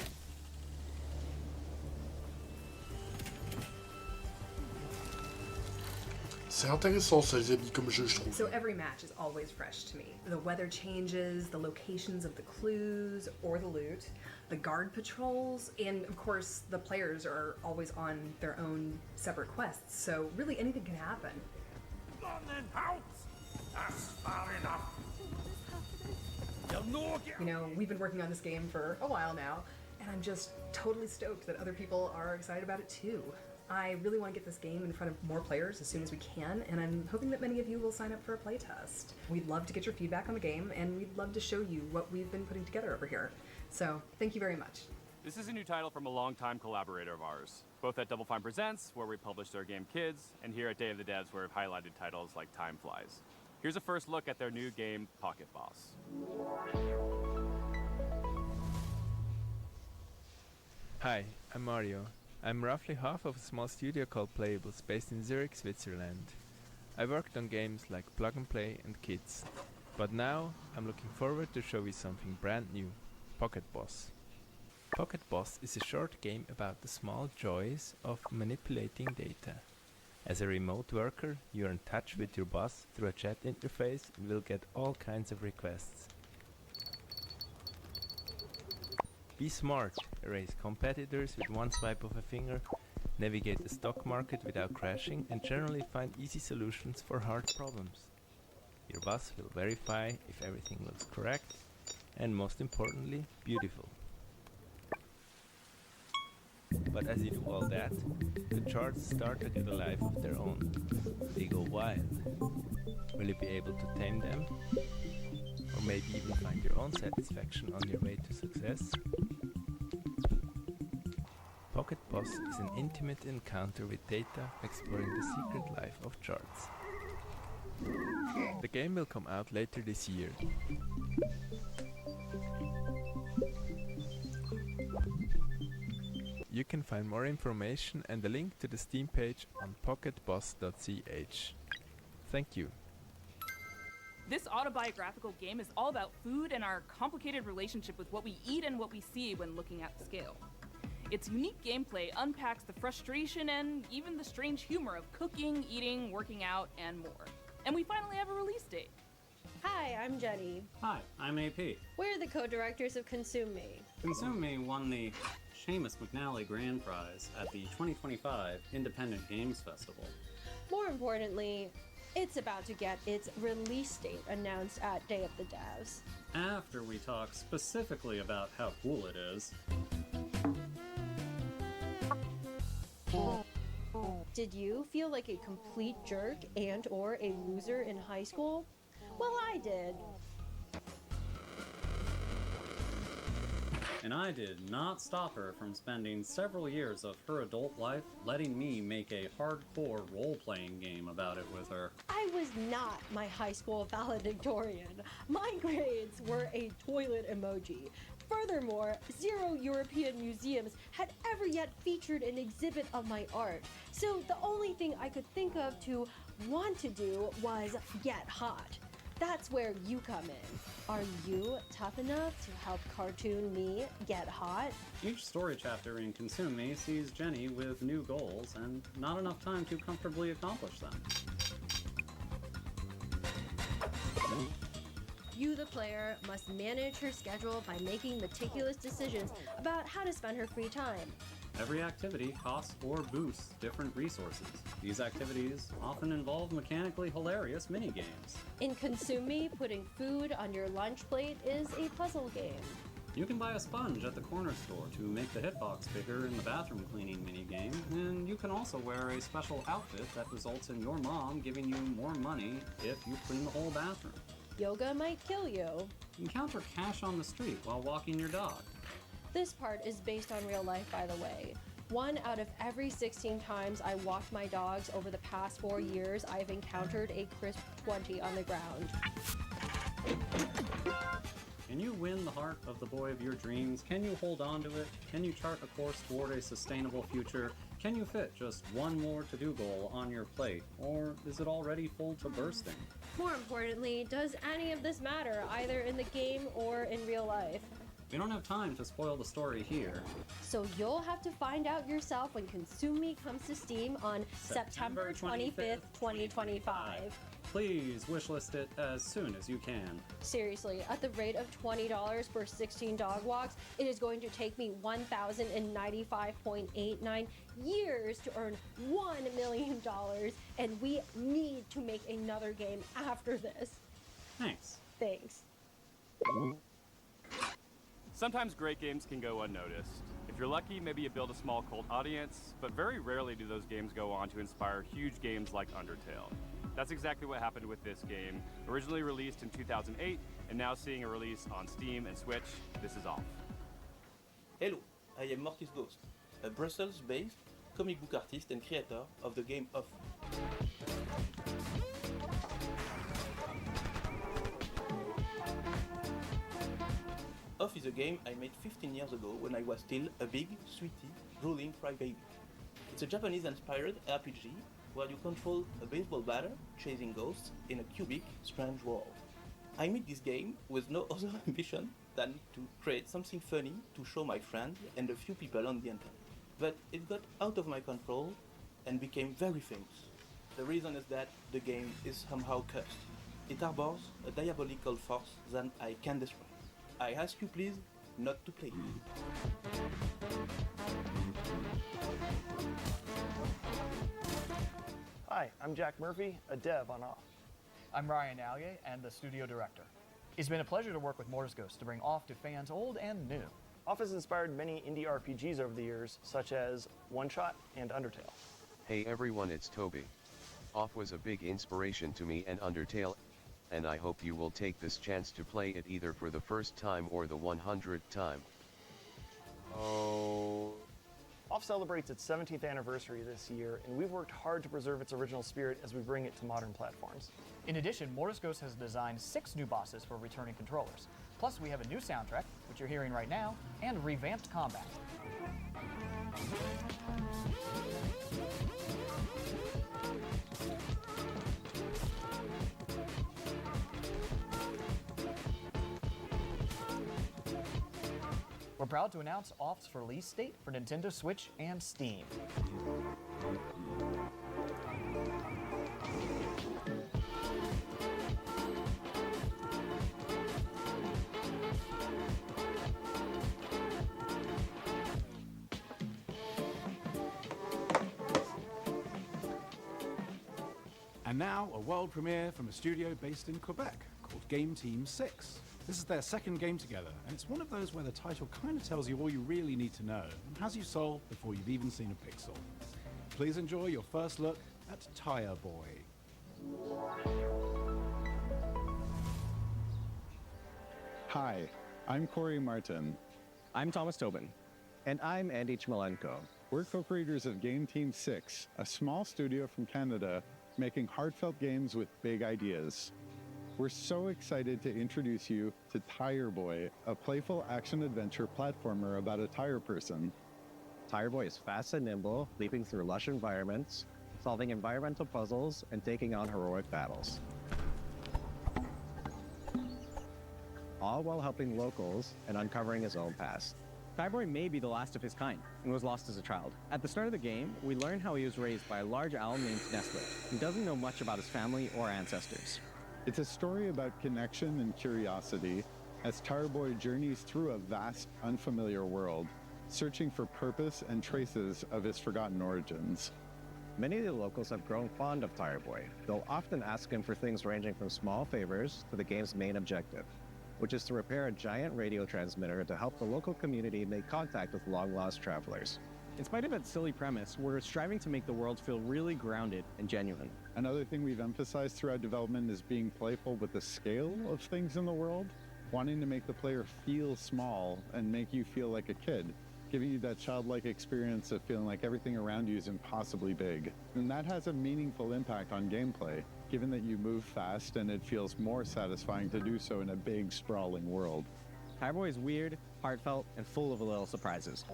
C'est intéressant ça, les amis, comme jeu, je trouve. So every match is always fresh to me. The weather changes, the locations of the clues or the loot, the guard patrols, and of course the players are always on their own separate quests, so really anything can happen. We've been working on this game for a while now, and I'm just totally stoked that other people are excited about it too. I really want to get this game in front of more players as soon as we can, and I'm hoping that many of you will sign up for a playtest. We'd love to get your feedback on the game, and we'd love to show you what we've been putting together over here. So, thank you very much. This is a new title from a longtime collaborator of ours, both at Double Fine Presents, where we published their game Kids, and here at Day of the Devs, where we've highlighted titles like Time Flies. Here's a first look at their new game, Pocket Boss. Hi, I'm Mario. I'm roughly half of a small studio called Playables, based in Zurich, Switzerland. I worked on games like Plug and Play and Kids, but now I'm looking forward to show you something brand new, Pocket Boss. Pocket Boss is a short game about the small joys of manipulating data. As a remote worker, you're in touch with your boss through a chat interface and will get all kinds of requests. Be smart, erase competitors with one swipe of a finger, navigate the stock market without crashing, and generally find easy solutions for hard problems. Your boss will verify if everything looks correct, and most importantly, beautiful. But as you do all that, the charts start to get a life of their own. They go wild. Will you be able to tame them? Or maybe even find your own satisfaction on your way to success? Pocket Boss is an intimate encounter with data exploring the secret life of charts. The game will come out later this year. You can find more information and a link to the Steam page on pocketboss.ch. Thank you. This autobiographical game is all about food and our complicated relationship with what we eat and what we see when looking at the scale. Its unique gameplay unpacks the frustration and even the strange humor of cooking, eating, working out, and more. And we finally have a release date. Hi, I'm Jenny. Hi, I'm AP. We're the co-directors of Consume Me. Consume Me won the Seamus McNally Grand Prize at the 2025 Independent Games Festival. More importantly, it's about to get its release date announced at Day of the Devs. After we talk specifically about how cool it is. Did you feel like a complete jerk and or a loser in high school? Well, I did. And I did not stop her from spending several years of her adult life letting me make a hardcore role-playing game about it with her. I was not my high school valedictorian. My grades were a toilet emoji. Furthermore, 0 European museums had ever yet featured an exhibit of my art. So the only thing I could think of to want to do was get hot. That's where you come in. Are you tough enough to help cartoon me get hot? Each story chapter in Consume Me sees Jenny with new goals and not enough time to comfortably accomplish them. You, the player, must manage her schedule by making meticulous decisions about how to spend her free time. Every activity costs or boosts different resources. These activities often involve mechanically hilarious minigames. In Consume Me, putting food on your lunch plate is a puzzle game. You can buy a sponge at the corner store to make the hitbox bigger in the bathroom cleaning minigame, and you can also wear a special outfit that results in your mom giving you more money if you clean the whole bathroom. Yoga might kill you. Encounter cash on the street while walking your dog. This part is based on real life, by the way. 1 out of every 16 times I walked my dogs over the past 4 years, I've encountered a crisp 20 on the ground. Can you win the heart of the boy of your dreams? Can you hold on to it? Can you chart a course toward a sustainable future? Can you fit just one more to-do goal on your plate? Or is it already full to bursting? More importantly, does any of this matter, either in the game or in real life? We don't have time to spoil the story here. So you'll have to find out yourself when Consume Me comes to Steam on September 25th, 2025. Please wishlist it as soon as you can. Seriously, at the rate of $20 for 16 dog walks, it is going to take me 1,095.89 years to earn $1 million, and we need to make another game after this. Thanks. Thanks. Sometimes great games can go unnoticed. If you're lucky, maybe you build a small cult audience, but very rarely do those games go on to inspire huge games like Undertale. That's exactly what happened with this game. Originally released in 2008, and now seeing a release on Steam and Switch, this is Off. Hello, I am Marcus Ghost, a Brussels-based comic book artist and creator of the game Off. Off is a game I made 15 years ago when I was still a big, sweetie, drooling crybaby. It's a Japanese-inspired RPG where you control a baseball batter chasing ghosts in a cubic, strange world. I made this game with no other ambition than to create something funny to show my friends and a few people on the internet. But it got out of my control and became very famous. The reason is that the game is somehow cursed. It harbors a diabolical force that I can't describe. I ask you please not to play it. Hi, I'm Jack Murphy, a dev on Off. I'm Ryan Allier and the studio director. It's been a pleasure to work with Mortis Ghost to bring Off to fans old and new. Off has inspired many indie RPGs over the years, such as One Shot and Undertale. Hey everyone, it's Toby. Off was a big inspiration to me and Undertale, and I hope you will take this chance to play it either for the first time or the 100th time. Oh. Off celebrates its 17th anniversary this year, and we've worked hard to preserve its original spirit as we bring it to modern platforms. In addition, Mortis Ghost has designed 6 new bosses for returning controllers. Plus, we have a new soundtrack, which you're hearing right now, and revamped combat. We're proud to announce Off's release date for Nintendo Switch and Steam. And now, a world premiere from a studio based in Quebec called Game Team 6. This is their second game together, and it's one of those where the title kind of tells you all you really need to know and has you sold before you've even seen a pixel. Please enjoy your first look at Tire Boy. Hi, I'm Corey Martin. I'm Thomas Tobin. And I'm Andy Chmalenko. We're co-creators of Game Team 6, a small studio from Canada making heartfelt games with big ideas. We're so excited to introduce you to Tire Boy, a playful action-adventure platformer about a tire person. Tire Boy is fast and nimble, leaping through lush environments, solving environmental puzzles, and taking on heroic battles. All while helping locals and uncovering his own past. Tire Boy may be the last of his kind and was lost as a child. At the start of the game, we learn how he was raised by a large owl named Nestle, who doesn't know much about his family or ancestors. It's a story about connection and curiosity as Tire Boy journeys through a vast, unfamiliar world, searching for purpose and traces of his forgotten origins. Many of the locals have grown fond of Tire Boy. They'll often ask him for things ranging from small favors to the game's main objective, which is to repair a giant radio transmitter to help the local community make contact with long-lost travelers. In spite of its silly premise, we're striving to make the world feel really grounded and genuine. Another thing we've emphasized throughout development is being playful with the scale of things in the world, wanting to make the player feel small and make you feel like a kid, giving you that childlike experience of feeling like everything around you is impossibly big. And that has a meaningful impact on gameplay, given that you move fast and it feels more satisfying to do so in a big, sprawling world. Tire Boy is weird, heartfelt, and full of little surprises.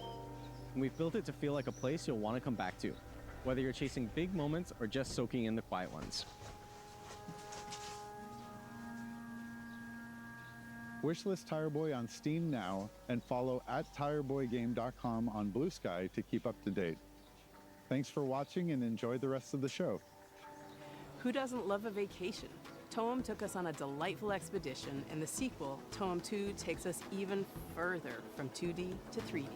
And we've built it to feel like a place you'll want to come back to, whether you're chasing big moments or just soaking in the quiet ones. Wishlist Tire Boy on Steam now and follow @tireboygame.com on Blue Sky to keep up to date. Thanks for watching and enjoy the rest of the show. Who doesn't love a vacation? Toem took us on a delightful expedition, and the sequel, Toem 2, takes us even further from 2D to 3D.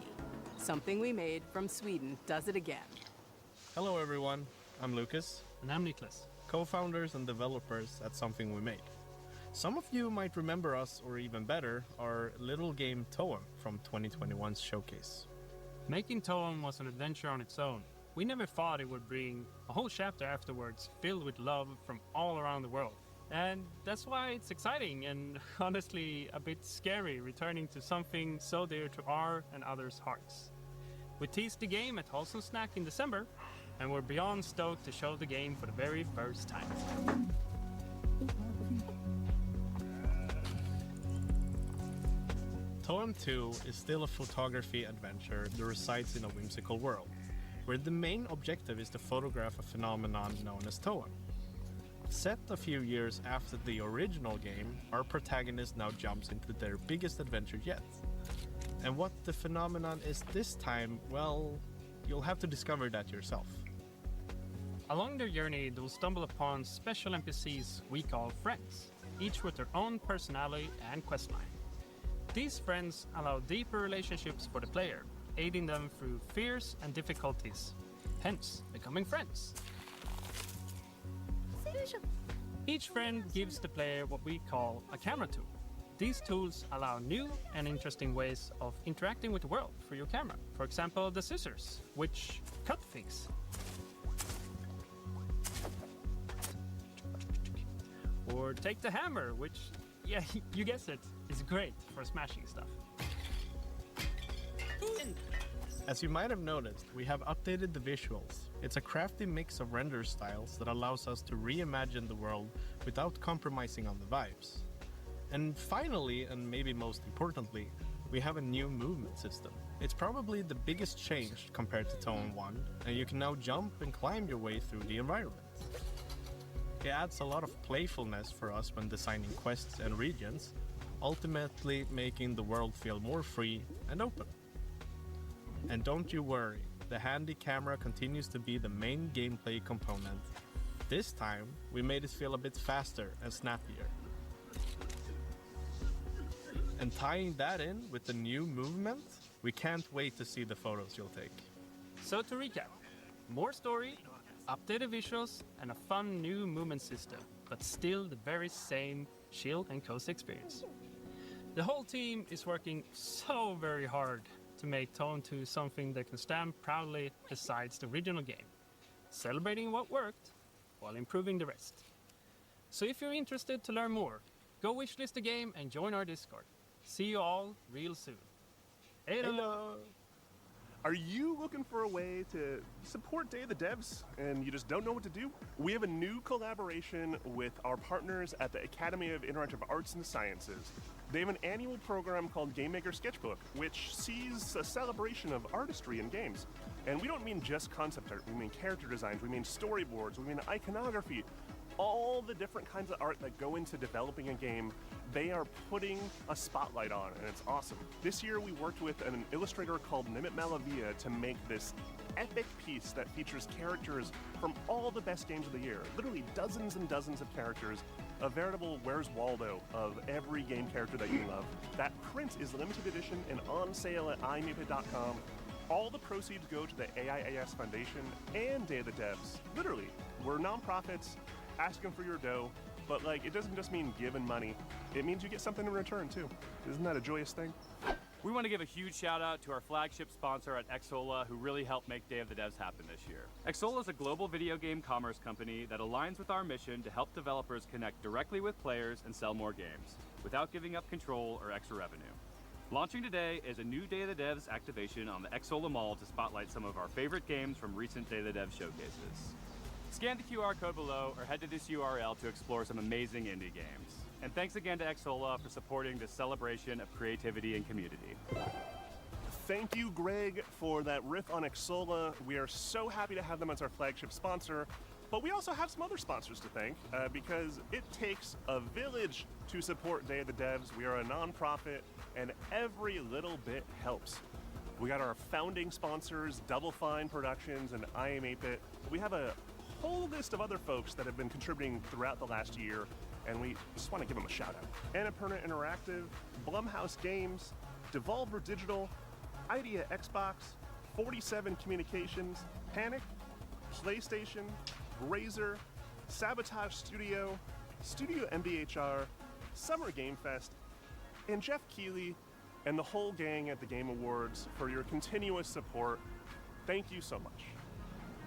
Something we made from Sweden does it again. Hello everyone, I'm Lucas. And I'm Niklas, co-founders and developers at Something We Made. Some of you might remember us, or even better, our little game Toem from 2021's showcase. Making Toem was an adventure on its own. We never thought it would bring a whole chapter afterwards filled with love from all around the world. And that's why it's exciting and honestly a bit scary returning to something so dear to our and others' hearts. We teased the game at Wholesome Snack in December, and we're beyond stoked to show the game for the very first time. Toem 2 is still a photography adventure that resides in a whimsical world, where the main objective is to photograph a phenomenon known as Toem. Set a few years after the original game, our protagonist now jumps into their biggest adventure yet. And what the phenomenon is this time, well, you'll have to discover that yourself. Along their journey, they'll stumble upon special NPCs we call friends, each with their own personality and questline. These friends allow deeper relationships for the player, aiding them through fears and difficulties, hence becoming friends. Each friend gives the player what we call a camera tool. These tools allow new and interesting ways of interacting with the world through your camera. For example, the scissors, which cut things. Or take the hammer, which, yeah, you guessed it, is great for smashing stuff. As you might have noticed, we have updated the visuals. It's a crafty mix of render styles that allows us to reimagine the world without compromising on the vibes. And finally, and maybe most importantly, we have a new movement system. It's probably the biggest change compared to Tone 1, and you can now jump and climb your way through the environment. It adds a lot of playfulness for us when designing quests and regions, ultimately making the world feel more free and open. And don't you worry, the handy camera continues to be the main gameplay component. This time, we made it feel a bit faster and snappier. And tying that in with the new movement, we can't wait to see the photos you'll take. So to recap, more story, updated visuals, and a fun new movement system, but still the very same chill and cozy experience. The whole team is working so very hard to make Tone 2 something that can stand proudly besides the original game, celebrating what worked while improving the rest. So if you're interested to learn more, go wishlist the game and join our Discord. See you all real soon. Hello! Are you looking for a way to support Day of the Devs and you just don't know what to do? We have a new collaboration with our partners at the Academy of Interactive Arts and Sciences. They have an annual program called Game Maker Sketchbook, which sees a celebration of artistry in games. And we don't mean just concept art, we mean character designs, we mean storyboards, we mean iconography. All the different kinds of art that go into developing a game, they are putting a spotlight on, and it's awesome. This year we worked with an illustrator called Nimit Malavia to make this epic piece that features characters from all the best games of the year. Literally dozens and dozens of characters, a veritable Where's Waldo of every game character that you love. That print is limited edition and on sale at imupit.com. All the proceeds go to the AIAS Foundation and Day of the Devs. Literally, we're nonprofits asking for your dough, but like it doesn't just mean giving money, it means you get something in return too. Isn't that a joyous thing? We want to give a huge shout out to our flagship sponsor at Xsola, who really helped make Day of the Devs happen this year. Xsola is a global video game commerce company that aligns with our mission to help developers connect directly with players and sell more games, without giving up control or extra revenue. Launching today is a new Day of the Devs activation on the Xsola Mall to spotlight some of our favorite games from recent Day of the Devs showcases. Scan the QR code below or head to this URL to explore some amazing indie games. And thanks again to Xsola for supporting this celebration of creativity and community. Thank you, Greg, for that riff on Xsola. We are so happy to have them as our flagship sponsor, but we also have some other sponsors to thank because it takes a village to support Day of the Devs. We are a nonprofit, and every little bit helps. We got our founding sponsors, Double Fine Productions and I Am 8-Bit. We have a whole list of other folks that have been contributing throughout the last year, and we just want to give them a shout out. Annapurna Interactive, Blumhouse Games, Devolver Digital, Idea Xbox, 47 Communications, Panic, PlayStation, Razer, Sabotage Studio, Studio MBHR, Summer Game Fest, and Jeff Keighley and the whole gang at the Game Awards for your continuous support. Thank you so much.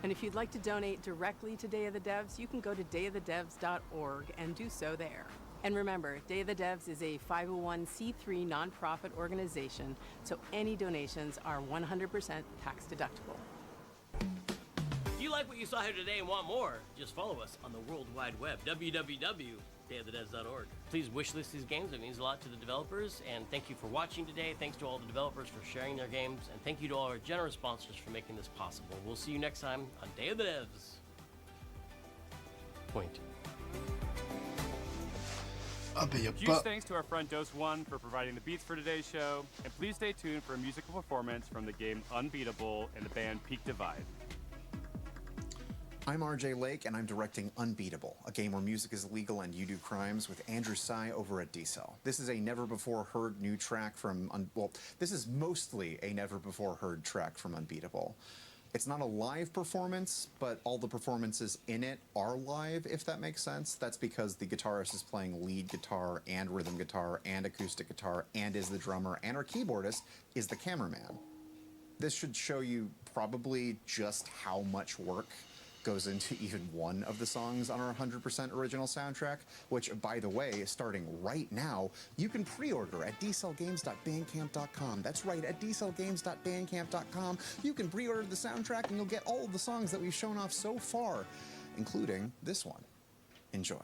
And if you'd like to donate directly to Day of the Devs, you can go to dayofthedevs.org and do so there. And remember, Day of the Devs is a 501c3 nonprofit organization, so any donations are 100% tax deductible. If you like what you saw here today and want more, just follow us on the World Wide Web, www.dayofthedevs.org. Please wishlist these games, it means a lot to the developers, and thank you for watching today. Thanks to all the developers for sharing their games, and thank you to all our generous sponsors for making this possible. We'll see you next time on Day of the Devs. Point. Huge thanks to our friend Dose One for providing the beats for today's show, and please stay tuned for a musical performance from the game Unbeatable and the band Peak Divide. I'm RJ Lake, and I'm directing Unbeatable, a game where music is legal and you do crimes, with Andrew Tsai over at D-Cell. This is a never-before-heard new track from, this is mostly a never-before-heard track from Unbeatable. It's not a live performance, but all the performances in it are live, if that makes sense. That's because the guitarist is playing lead guitar and rhythm guitar and acoustic guitar and is the drummer, and our keyboardist is the cameraman. This should show you probably just how much work goes into even one of the songs on our 100% original soundtrack, which, by the way, starting right now, you can pre-order at dcellgames.bandcamp.com. That's right, at dcellgames.bandcamp.com. You can pre-order the soundtrack and you'll get all of the songs that we've shown off so far, including this one. Enjoy.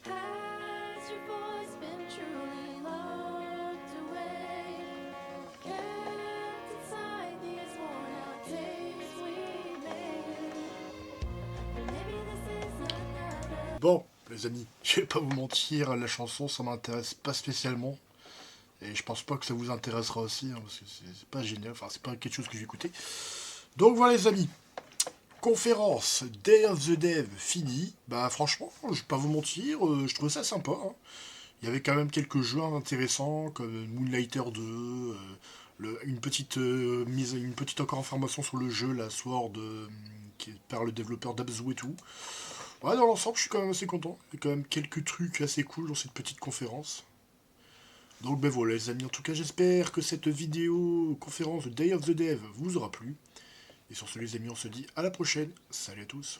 Has your voice been truly locked away? Kept inside these worn out days we made? Or maybe this is another. Bon, les amis, je vais pas vous mentir, la chanson ça m'intéresse pas spécialement. Et je pense pas que ça vous intéressera aussi, hein, parce que c'est pas génial, enfin c'est pas quelque chose que j'ai écouté. Donc voilà les amis, conférence Day of the Dev fini. Bah franchement, je vais pas vous mentir, je trouvais ça sympa. Hein. Il y avait quand même quelques jeux intéressants comme Moonlighter 2, une petite encore information sur le jeu, la Sword, qui est par le développeur d'Abzu et tout. Ouais, dans l'ensemble, je suis quand même assez content. Il y a quand même quelques trucs assez cool dans cette petite conférence. Donc ben voilà les amis, en tout cas j'espère que cette vidéo conférence de Day of the Dev vous aura plu. Et sur ce les amis, on se dit à la prochaine. Salut à tous.